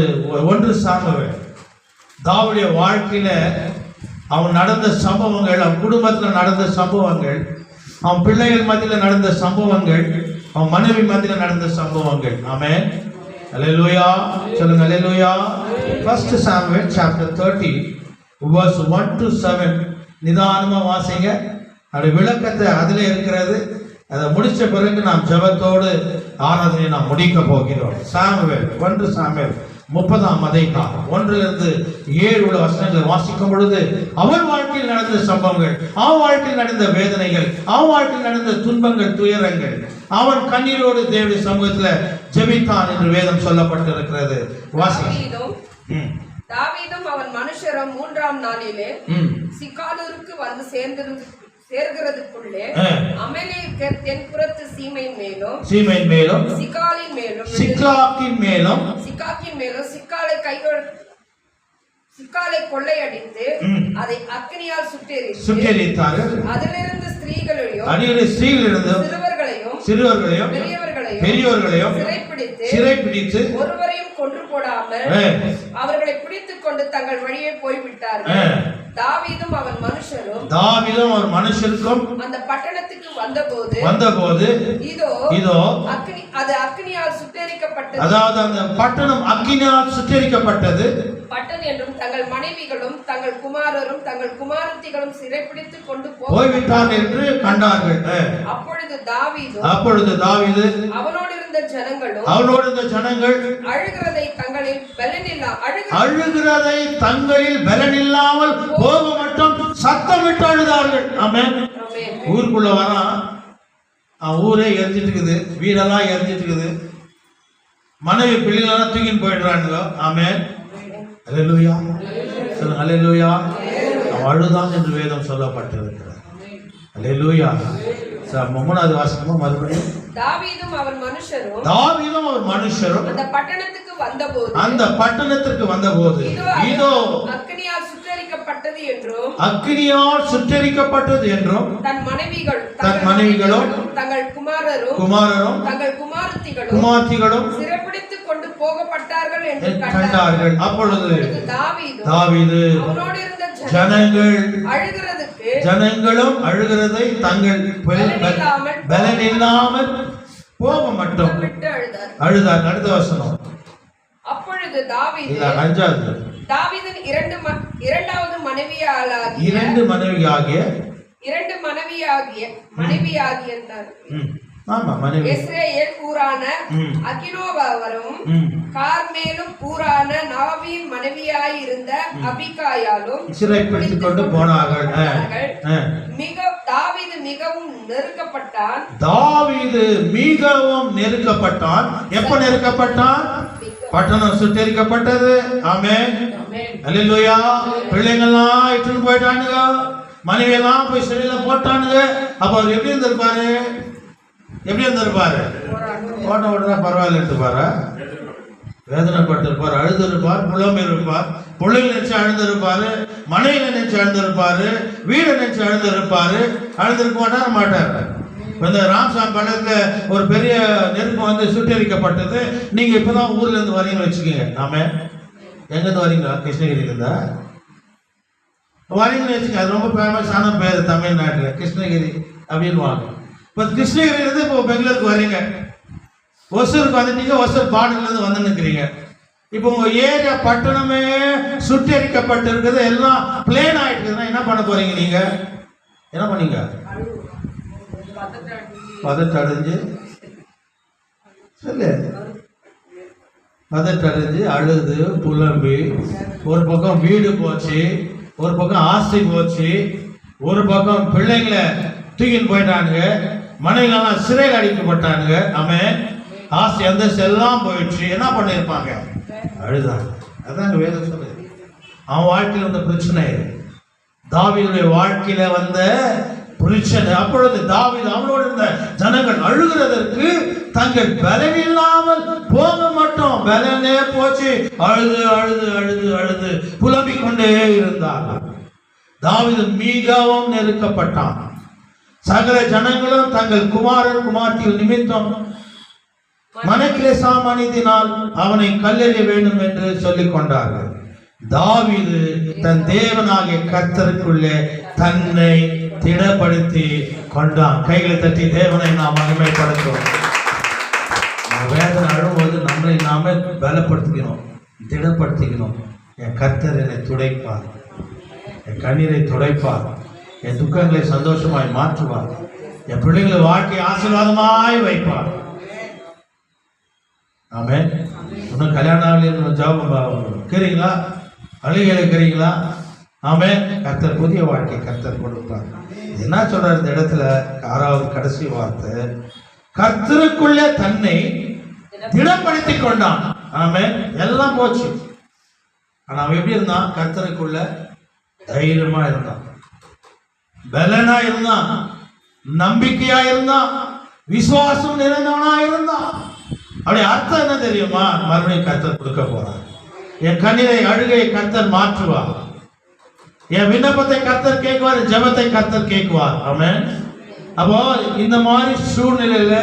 A: 1 சாமுவேல் தாவீதுடைய வாழ்க்கையில அவன் நடந்த சம்பவங்கள், அவன் குடும்பத்தில் நடந்த சம்பவங்கள், அவன் பிள்ளைகள் மத்தியில் நடந்த சம்பவங்கள், அவன் மனைவி மத்தியில் நடந்த சம்பவங்கள். ஆமென். அல்லேலூயா. சொல்லுங்க அல்லேலூயா. 1 Samuel chapter 30 verse 1 to 7 நிதானமா வாசிங்க. அது விளக்கத்தை அதுல இருக்கிறது. அதை முடிச்ச பிறகு நாம் ஜெபத்தோடு ஆராதனை நாம் முடிக்க போகிறோம். சாமுவேல் 1 சாமுவேல் 30ஆம் அதிகாரம் 1 to 7 உள்ள வசனங்களை வாசிக்கும் பொழுது அவன் வாழ்க்கையில் நடந்த சம்பவங்கள், அவன் வாழ்க்கையில் நடந்த வேதனைகள், அவன் வாழ்க்கையில் நடந்த துன்பங்கள், துயரங்கள், அவன் கண்ணீரோடு தேவனுடைய சமூகத்துல ஜெபித்தான் என்று வேதம் சொல்லப்பட்டிருக்கிறது. வாசிக்கும்.
C: தாவீதும் அவன் மனுஷரும் 3ஆம் நாளிலே சிக்காலூருக்கு வந்து சேர்கிறதுக்குள்ளே அமலேக்கர் தென்புறத்து சீமையின் மேலும் சிக்காலின் மேலும் சிக்காலை கொள்ளையடித்து அதை அக்னியால் சுட்டெரித்தார்கள். அதிலிருந்து ஸ்திரீகளையும் சிறுவர்களையும் பெரியவர்களையும் சிறைப்பிடித்து ஒருவரையும் கொன்று போடாமல் அவர்களை பிடித்துக் கொண்டு தங்கள் வழியே போய்விட்டார்கள். தாவீதும் அவன் மனுஷருக்கும் அந்த பட்டணத்துக்கு வந்தபோது இதோ அது அக்னியால் சுட்டெரிக்கப்பட்டது.
A: அதாவது அந்த பட்டணம் அக்னியால் சுட்டெரிக்கப்பட்டது.
C: பட்டணம் என்றும் தங்கள் மனைவிகளும் தங்கள் குமாரரும் தங்கள் குமாரத்திகளும் சிறைப்பிடித்து கொண்டு
A: போய்விட்டார் என்று கண்டார்கள்.
C: அப்பொழுது
A: தாவீது
C: அவனோடு இருந்த
A: ஜனங்கள்
C: அழுகிறதை தங்களில்
A: பலனில்லாமல் போக மட்டும் சத்தமிட்டு அழுதார்கள். ஆமென். ஊருக்குள்ள வரான், ஊரே எரிஞ்சிட்டு இருக்குது, வீடெல்லாம் எரிஞ்சிட்டு இருக்குது, மனைவி பிள்ளைகளெல்லாம் தூக்கின்னு போயிடுறாங்க. ஆமென். அல்லேலூயா. சொல்லுங்க அல்லேலூயா. அவன் அழுதான் என்று வேதம் சொல்லப்பட்டிருக்கிறது. அல்லேலூயா. மூணாவது வாசகமா மறுபடியும்.
C: தாவீதும் அவன் மனுஷரும்
A: அந்த பட்டணத்திற்கு வந்தபோது இதோ
C: அக்கினியால்
A: சுட்டெரிக்கப்பட்டது என்றும் தன் மனைவிகளும்
C: தங்கள் குமாரரும் தங்கள்
A: குமார்த்திகளும்
C: சிறைப்பிடித்துக் கொண்டு போகப்பட்டார்கள் என்று
A: கண்டார்கள். அப்பொழுது தாவீது
C: அவனோடு இருந்த
A: ஜனங்களும் அழுகிறதை தங்கள் பலனில்லாமல் போக மட்டும் அழுதார். அடுத்த வசனம்.
C: அப்பொழுது தாவீது தாவீதின் இரண்டாவது மனைவியாகிய இஸ்ரேல் ஊரான அகினோவாரும் கார்மேலும் ஊரான நாவீன் மனைவியாயிருந்த அபிகாயாலும்
A: சிறைப்பிடித்துக் கொண்டு போனார்கள்.
C: தாவீது மிகவும் நெருக்கப்பட்டான். எப்ப நெருக்கப்பட்டான்?
A: பட்டணம் சுட்டெரிக்கப்பட்டது. ஆமென். அல்லேலூயா. பிள்ளைங்கள்லாம் இட்டுன்னு போயிட்டானுங்க, மனைவி எல்லாம் போய் சிறையில போட்டானுங்க. அப்ப அவர் எப்படி இருந்திருப்பாரு? போட்ட உடனே பரவாயில்ல பாரு, வேதனைப்பட்டிருப்பார், அழுதுருப்பார், புலம்பிருப்பார், பிள்ளைகளை நினைச்சு அழுந்திருப்பாரு, மனைவியை நினைச்சு அழுந்திருப்பாரு, வீடை நினைச்சு அழுந்திருப்பாரு. அழுந்திருக்க மாட்டார். இந்த ராம்சாமி பள்ளத்துல ஒரு பெரிய நெருப்பு வந்து சுட்டெரிக்கப்பட்டது. நீங்க இப்பதான் ஊர்ல இருந்து வரீங்கன்னு வச்சுக்கோங்க. நாம எங்க இருந்து வரீங்களா? கிருஷ்ணகிரியில இருந்தா வரீங்கன்னு வச்சுக்கோங்க. அது ரொம்ப ஃபேமஸான பேர் தமிழ்நாட்டில், கிருஷ்ணகிரி அப்படின்னு வாங்க. இப்போ கிருஷ்ணகிரியிலேருந்து இப்போ பெங்களூருக்கு வரீங்க, ஒசூருக்கு வந்துட்டீங்க, ஒசூர் பார்டர்லேருந்து வந்து நிற்கிறீங்க. இப்போ உங்கள் ஏரியா பட்டணமே சுட்டெரிக்கப்பட்டு இருக்குது, எல்லாம் பிளேன் ஆகிட்டுதுன்னா என்ன பண்ண போறீங்க? நீங்கள் என்ன பண்ணீங்க? பதட்டடைஞ்சு சொல்லு, பதட்டடைஞ்சு அழுது புலம்பி, ஒரு பக்கம் வீடு போச்சு, ஒரு பக்கம் ஆஸ்தி போச்சு, ஒரு பக்கம் பிள்ளைங்களை தூக்கின்னு போயிட்டானுங்க, மனைவிலாம் சிறையில் அடிக்கப்பட்டானுங்க. அவன் ஆஸ்தி அந்த செல்லாம் போயிடுச்சு. என்ன பண்ணியிருப்பாங்க? அழுதாங்க. அதாங்க வேதம் சொல்லுது. அவன் வாழ்க்கையில் வந்த பிரச்சனை, தாவீதுடைய வாழ்க்கையில வந்த பிரச்சனை. அப்பொழுது தாவீது அவனோடு இருந்த ஜனங்கள் அழுகிறதற்கு தங்கள் பலனில்லாமல் போக மாட்டோம், பலனே போச்சு. அழுது அழுது அழுது அழுது புலம்பிக் கொண்டே இருந்தார்கள். தாவீது மிகவும் நெருக்கப்பட்டான். சகல ஜனங்களும் தங்கள் குமாரர் குமார்த்திகள் நிமித்தம் மனக்கிலேசாமணிதினால் அவனை கல்லெறிய வேண்டும் என்று சொல்லிக் கொண்டார்கள். தாவீது தன் தேவனாகிய கர்த்தருக்குள்ளே தன்னை திடப்படுத்தி கொண்டான். கைகளை தட்டி தேவனை நாம் மகிமைப்படுத்துவோம். வேதனை அழும்போது நம்மளை நாம பலப்படுத்திக்கணும், திடப்படுத்திக்கணும். என் கர்த்தர் என்னை துடைப்பார், என் கண்ணீரை துடைப்பார், என் துக்கங்களை சந்தோஷமாய் மாற்றுவார், என் பிள்ளைகளை வாழ்க்கை ஆசீர்வாதமாய் வைப்பார். ஆமென். இன்னும் கல்யாணம் ஜாபம் இருக்கிறீங்களா? அழுகையில் இருக்கிறீங்களா? ஆமென். கர்த்தர் புதிய வாழ்க்கை கர்த்தர் கொடுப்பார். என்ன சொல்றாரு இந்த இடத்துல? 6வது கடைசி வார்த்தை, கர்த்தருக்குள்ளே தன்னை திடப்படுத்தி கொண்டான். ஆமென். எல்லாம் போச்சு, ஆனா அவன் எப்படி இருந்தான்? கர்த்தருக்குள்ள தைரியமா இருந்தான், பலனா இருந்தான், நம்பிக்கையா இருந்தான், விசுவாசம் நிறைந்தவனா இருந்தான். அப்படி அர்த்தம் என்ன தெரியுமா? மறுபடியும் கர்த்தர் கொடுக்க போறார். என் கண்ணீரை அழுகையை கர்த்தர் மாற்றுவார், என் விண்ணப்பத்தை கர்த்தர் கேட்குவார், ஜெபத்தை கர்த்தர் கேட்குவார். ஆமென். அப்போ இந்த மாதிரி சூழ்நிலையில,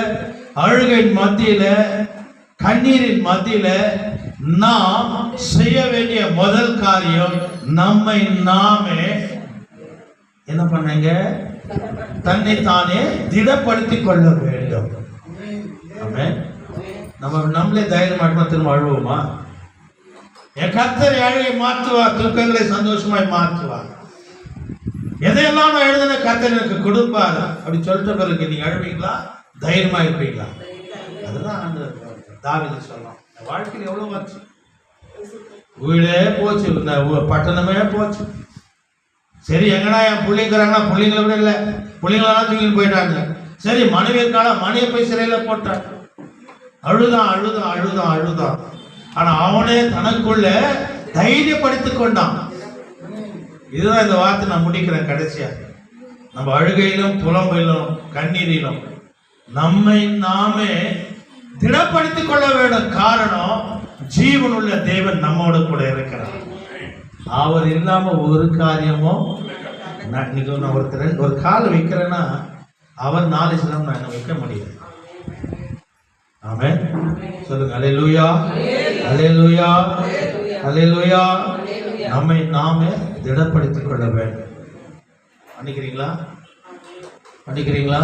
A: அழுகையின் மத்தியில, கண்ணீரின் மத்தியில நாம் செய்ய வேண்டிய முதல் காரியம், நம்மை நாமே என்ன பண்ணுங்க? தன்னை தானே திடப்படுத்திக் கொள்ள வேண்டும். ஆமென். நம்மளே தைரியமா திரும்ப அழுவோமா? என் கர்த்தர் அழுகை மாற்றுவார், துக்கங்களை சந்தோஷமாய் மாற்றுவார். எதையெல்லாம் நான் எழுதின கர்த்தர் எனக்கு கொடுப்பார் அப்படி சொல்லிட்ட பிறகு நீங்க அழுவீங்களா? தைரியமா இருப்பீங்களா? அதுதான் தாவீது சொல்லலாம். வாழ்க்கையில் எவ்வளவு வச்சு வீடே போச்சு, இந்த பட்டணமே போச்சு. சரி, எங்கடா என் பிள்ளைங்கிறாங்கன்னா பிள்ளைங்களை விட இல்லை, பிள்ளைங்களெல்லாம் தூக்கிட்டு போயிட்டாங்க. சரி, மனைவி இருக்காளா? மனைவி போய் சிறையில போட்டான். அழுதான் அழுதான் அழுதான் அழுதான். ஆனா அவனே தனக்குள்ள தைரியப்படுத்திக் கொண்டான். இதுதான் இந்த வார்த்தை நான் முடிக்கிறேன் கடைசியா. நம்ம அழுகையிலும் புலம்பிலும் கண்ணீரிலும் நம்மை நாமே திடப்படுத்திக் கொள்ள வேண்டும். காரணம், ஜீவனுள்ள தேவன் நம்மோடு கூட இருக்கிறார். அவர் இல்லாம ஒரு காரியமும் இன்னைக்கு நான் ஒரு கால் வைக்கிறேன்னா அவர் நாலேஜ் இல்லாம நான் என்ன வைக்க முடியாது. ஆமென் சொல்லுங்க. அல்லேலூயா, அல்லேலூயா, அல்லேலூயா. நம்மை நாமே திடப்படுத்திக் கொள்ள வேண்டும். பண்ணிக்கிறீங்களா? பண்ணிக்கிறீங்களா?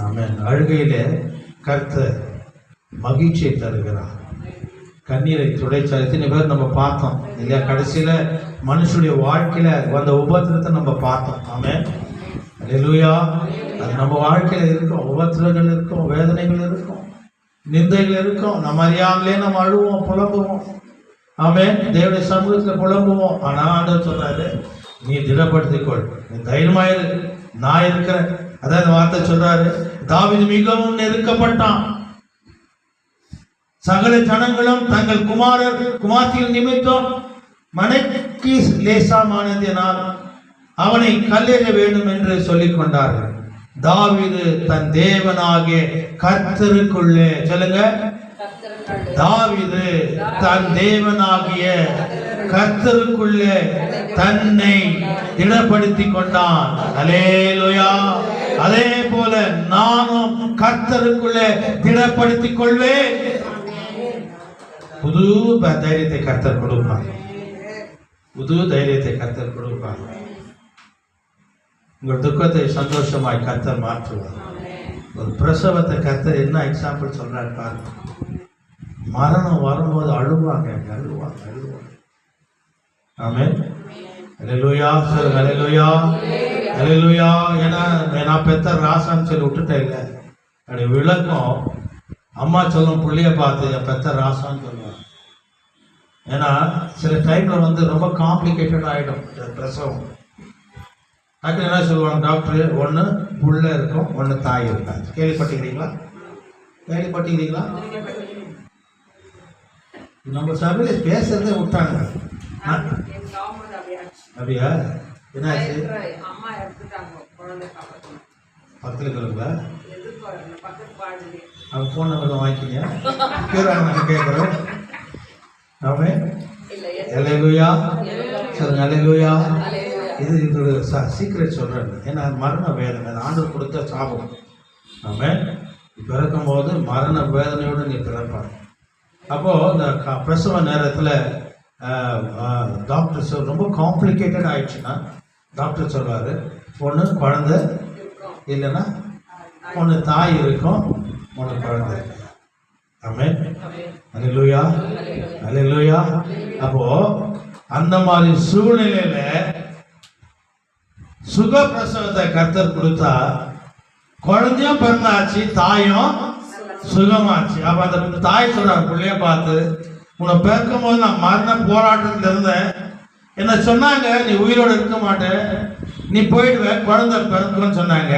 A: ஆமென். அழுகையிலே கர்த்தர் மகிழ்ச்சியை தருகிறார். கண்ணீரை துடைச்சார். எத்தனை பேர் நம்ம பார்த்தோம் இல்லையா? கடைசியில மனுஷனுடைய வாழ்க்கையில வந்த உபத்திரத்தை நம்ம பார்த்தோம். ஆமென். அல்லேலூயா. அது நம்ம வாழ்க்கையில இருக்கும். உபத்திரங்கள் இருக்கும், வேதனைகள் இருக்கும், நிந்தைகள் இருக்கும். நம்ம அறியாமலே நம்ம அழுவோம், புலம்புவோம். ஆமென். தேவனுடைய சமூகத்துல புலம்புவோம். ஆனா ஆண்டவர் சொல்றாரு, நீ திடப்படுத்திக்கொள், நீ தைரியமாயிரு, நான் இருக்கிறேன். அதான் இந்த வார்த்தை சொல்றாரு. தாவீது மிகவும் நெருக்கப்பட்டான். சகல ஜனங்களும் தங்கள் குமார்த்திகள் நிமித்தம் மனைக்கு லேசாமானதினால் அவனை கல்லெறிய வேண்டும் என்று சொல்லிக் கொண்டார்கள். தாவீது தன் தேவனாகிய கர்த்தருக்குள்ளே, சொல்லுங்க, தாவீது தன் தேவனாகிய கர்த்தருக்குள்ளே தன்னை திடப்படுத்திக் கொண்டான். அல்லேலூயா. அதே போல நானும் கர்த்தருக்குள்ளே திடப்படுத்திக் கொள்வேன். புது தைரியத்தை கர்த்தர் கொடுப்பார். புது தைரியத்தை கர்த்தர் கொடுப்பார். உங்கள் துக்கத்தை சந்தோஷமாய் கர்த்தர் மாற்றுவார். ஒரு பிரசவத்தை கர்த்தர் என்ன எக்ஸாம்பிள் சொல்றாரு பாருங்க. மரணம் வரும்போது அழுவாங்க. ஆமென். அல்லேலூயா. சொல்லுங்க. அல்லேலூயா, அல்லேலூயா. ஏன்னா நான் பெத்த ராசான்னு சொல்லி விட்டுட்டேன் இல்லை. அப்படி விளக்கம் அம்மா சொல்லும் புள்ளைய பார்த்து என் பெத்த ராசான்னு சொல்லுவாங்க. ஏன்னா சில டைம்ல ரொம்ப காம்ப்ளிகேட்டட் ஆகிடும் பிரசவம். அதுக்கு என்ன சொல்லுவாங்க டாக்டர், ஒன்று புள்ள இருக்கும், ஒன்று தாய் இருக்காது. கேள்விப்பட்டிருக்கிறீங்களா? கேள்விப்பட்டிருக்கிறீங்களா? நம்ம சபையில பேசுறதே விட்டாங்க. அப்படியா? என்னாச்சு? பக்கத்துல இருக்கிறவங்களா? அவங்க ஃபோன் நம்பர் வாங்கிக்கிங்க, கேட்குறோம். ஆமென். அல்லேலூயா. சொல்லுங்க. அல்லேலூயா. இது சீக்கிரம் சொல்றேன். ஏன்னா மரண வேதனை ஆண்டவர் கொடுத்த சாபம். ஆமென். பிறக்கும் போது மரண வேதனையோடு நீ பிறப்பார். அப்போ இந்த பிரசவ நேரத்தில் டாக்டர் ரொம்ப காம்ப்ளிகேட்டட் ஆயிடுச்சுன்னா டாக்டர் சொல்வாரு, ஒன்று குழந்தை இல்லைன்னா ஒன்று தாய் இருக்கும், ஒன்று குழந்தை. ஆமென். அல்லேலூயா, அல்லேலூயா. அப்போ அந்த மாதிரி சூழ்நிலையில சுக பிரசவத்தை கர்த்தர் கொடுத்தா குழந்தையும் பிறந்தாச்சு, தாயும் சுகமாச்சு. அப்ப அந்த தாய் சொல்றாங்க பிள்ளைய பார்த்து, உன்னை பிறக்கும் போது நான் மரண போராட்டத்தில் இருந்தேன், என்ன சொன்னாங்க நீ உயிரோடு இருக்க மாட்டேன், நீ போயிடுவ, குழந்தை பிறக்குன்னு சொன்னாங்க.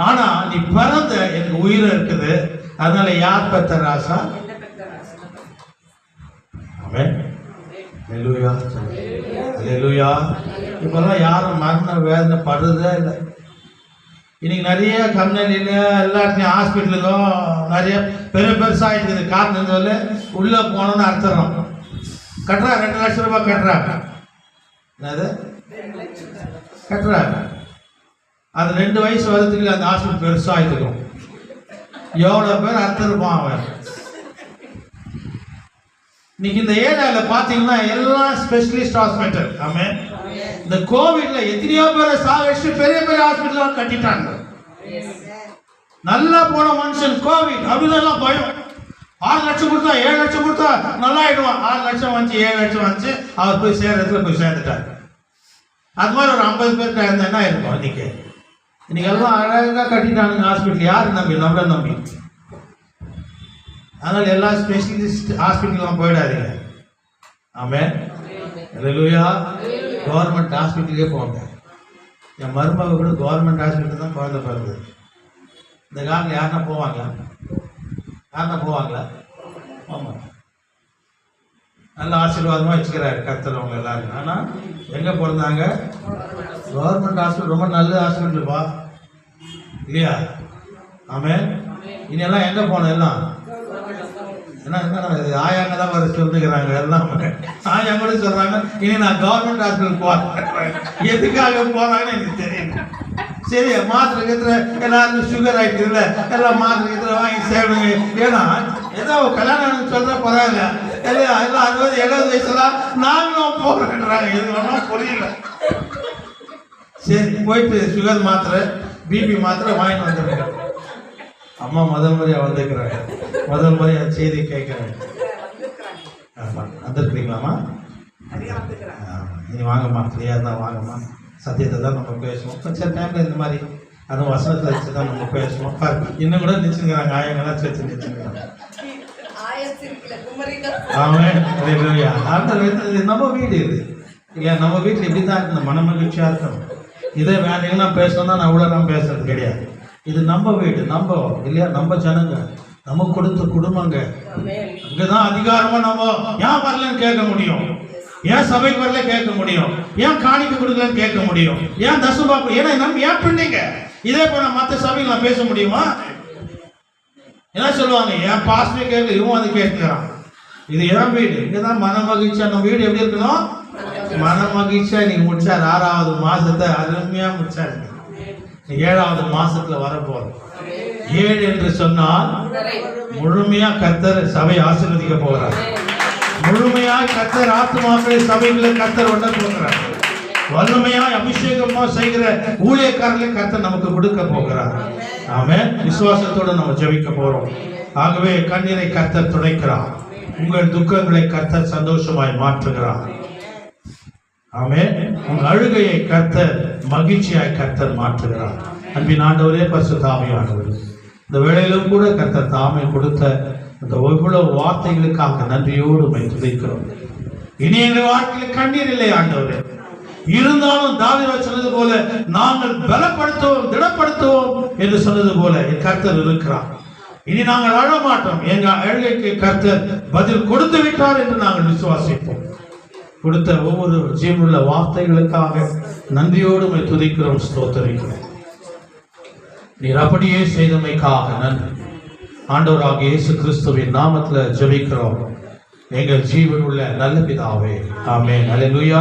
A: ஆனா நீ பிறந்த, எனக்கு உயிர் இருக்குது. அதனால யார் பெற்ற ராசா? இப்பெல்லாம் யாரும் மரண வேதனை படுறதே இல்லை. இன்னைக்கு நிறைய கம்பெனில எல்லாத்தையும் ஹாஸ்பிட்டலுக்கும் நிறைய பெருசாகிட்டு இருக்குது. காரணம் இருந்ததில்ல உள்ள போனோன்னு அர்த்தம் கட்டுறா, 2 லட்சம் ரூபாய் கட்டுறாங்க. என்னது கட்டுறாங்க? அது 2 வயசு வரதுக்கு அந்த ஹாஸ்பிட்டல் பெருசாகிட்டுக்கும். எவ்வளோ பேர் அர்த்தம் இருப்பான் அவன். இன்னைக்கு இந்த ஏரியாவில் பார்த்தீங்கன்னா எல்லாம் ஸ்பெஷலிஸ்ட் ஹாஸ்பிட்டல். ஆமே, இந்த கோவிட்ல எத்தனையோ பேரை சாகடிச்சு பெரிய பெரிய ஹாஸ்பிட்டல் கட்டிட்டாங்க. நல்லா போன மனுஷன் கோவிட் அப்படிதான் பயம். 6 லட்சம் கொடுத்தா 7 லட்சம் கொடுத்தா நல்லா ஆயிடுவான். 6 லட்சம் வந்துச்சு 7 லட்சம் வந்துச்சு, அவர் போய் சேர்றதுல போய் சேர்ந்துட்டார். அது மாதிரி ஒரு 50 பேருக்கு இருந்தா என்ன இருக்கும்? இன்னைக்கு எல்லாம் அழகாக கட்டிட்டானுங்க ஹாஸ்பிட்டல். யாரு நம்பி? நம்மள நம்பி. அதனால எல்லா ஸ்பெஷலிஸ்ட் ஹாஸ்பிட்டல்லாம் போயிடாதீங்க. ஆமென். அல்லேலூயா. கவர்மெண்ட் ஹாஸ்பிட்டலுக்கே போங்க. என் மருமக கூட கவர்மெண்ட் ஹாஸ்பிட்டல் தான் குழந்தை பிறந்தது. இந்த காலத்தில் யாருன்னா போவாங்களா? யாருன்னா போவாங்களா? ஆமாம். நல்ல ஆசீர்வாதமாக வச்சுக்கிறாரு கர்த்தர் அவங்க எல்லாரும். ஆனால் எங்கே பிறந்தாங்க? Government hospital. ரொம்ப நல்ல ஹாஸ்பிட்டலுப்பா இல்லையா? ஆமென். இனியெல்லாம் எங்கே போனோம் எல்லாம்? என்ன ஆயாங்க தான் வர சொல்லுகிறாங்க எல்லாம். ஆயா கூட சொல்கிறாங்க இனி நான் கவர்மெண்ட் ஹாஸ்பிட்டல் போகிறேன். எதுக்காக போகிறாங்கன்னு எனக்கு தெரியும். சரி, மாத்திரை கத்துற எல்லாருக்கும் சுகர் ஆகிட்டுல எல்லாம் மாத்திரை கத்துற வாங்கி சேவிடுங்க. ஏன்னா ஏதோ கல்யாணம் சொல்கிற பரவாயில்ல, எல்லாம் 60-70 வயசுலாம் நாங்களும் போகிறேன்றாங்க. எது ஒன்றும் புரியல. சரி, போயிட்டு சுகர் மாத்திரை பிபி மாத்திரை வாங்கிட்டு வந்துடுங்க. அம்மா முதல் முறையாக வந்துக்கிறாங்க. முதல் முறையாக செய்தி கேட்குறாங்க. ஆமாம், வந்துருக்குறீங்களாம்மா? இனி வாங்கம்மா, ஃப்ரீயாக இருந்தால் வாங்கம்மா. சத்தியத்தை தான் நம்ம பேசுவோம். சில டைமில் இந்த மாதிரி அதுவும் வசனத்தை வச்சு தான் நம்ம பேசுவோம். இன்னும் கூட நிச்சுங்கிறாங்க, ஆயங்கெல்லாம் சேர்த்து நிச்சுங்கிறாங்க. நம்ம வீடு இது இல்லையா? நம்ம வீட்டில் இப்படி தான் இருக்கணும், மன மகிழ்ச்சியாக இருக்கணும். இதே வேலையெல்லாம் பேசணும்னா நான் இவ்வளோ நான் பேசுறது கிடையாது. இது நம்ம வீடு, நம்ம இல்லையா? நம்ம ஜனங்க, நம்ம கொடுத்த குடும்பங்க. இங்கதான் அதிகாரமா நம்ம ஏன் வரலன்னு கேட்க முடியும், ஏன் சபைக்கு வரல கேட்க முடியும், ஏன் காணிக்க கொடுக்கலன்னு கேட்க முடியும், ஏன் தசபாக்கு, ஏன்னா நம்ம ஏன் பிள்ளைங்க. இதே போல மற்ற சபைக்கு நான் பேச முடியுமா? என்ன சொல்லுவாங்க, ஏன் பாஸ்டே கேட்க, இவன் வந்து கேட்கிறான். இது ஏன் வீடு. இங்கதான் மன மகிழ்ச்சியா. நம்ம வீடு எப்படி இருக்கணும்? மன மகிழ்ச்சியா. நீங்க முடிச்சாரு 6வது மாசத்தை அருமையா முடிச்சாரு. 7வது மாசத்துல வரப்போறோம். 7 என்று சொன்னால் முழுமையா கர்த்தர் சபை ஆசீர்வதிக்க போகிறார். முழுமையா கர்த்தர் ஆத்துமாக்களை சபைகளை கர்த்தர் ஒண்ண போகிறார். வல்லமையாய் அபிஷேகமா செய்கிற ஊழியக்காரர்களை கர்த்தர் நமக்கு கொடுக்க போகிறார். ஆமென். விசுவாசத்தோட நம்ம ஜெபிக்க போறோம். ஆகவே கண்ணீரை கர்த்தர் துடைக்கிறார். உங்கள் துக்கங்களை கர்த்தர் சந்தோஷமாய் மாற்றுகிறார். ஆமென். உங்கள் அழுகையை கர்த்தர் மகிழ்ச்சியாய் கர்த்தர் மாற்றுகிறார். அன்பின் ஆண்டவரே, பரிசுத்த ஆவியானவரே, இந்த வேளையிலும் கூட கர்த்தர் தாமே கொடுத்த இந்த ஒவ்வொரு வார்த்தைகளுக்காக நன்றியோடு உம்மை துதிக்கிறோம். இனி எங்கள் வாழ்க்கையில் கண்ணீர் இல்லை ஆண்டவரே. இருந்தாலும் தாவீது சொன்னது போல நாங்கள் பலப்படுத்துவோம், திடப்படுத்துவோம் என்று சொன்னது போல என் கர்த்தர் இருக்கிறார். இனி நாங்கள் அழ மாட்டோம். எங்க அழுகைக்கு கர்த்தர் பதில் கொடுத்து விட்டார் என்று நாங்கள் விசுவாசிப்போம். கொடுத்த ஒவ்வொரு ஜீவனுள்ள வார்த்தைகளுக்காக நன்றியோடு உம்மை துதிக்கிறோம், ஸ்தோத்திரிக்கிறோம். நீர் அப்படியே செய்தமைக்காக நன்றி. ஆண்டவராகிய இயேசு கிறிஸ்துவின் நாமத்தில் ஜெபிக்கிறோம் எங்கள் ஜீவனுள்ள நல்ல பிதாவே. ஆமென். அல்லேலூயா.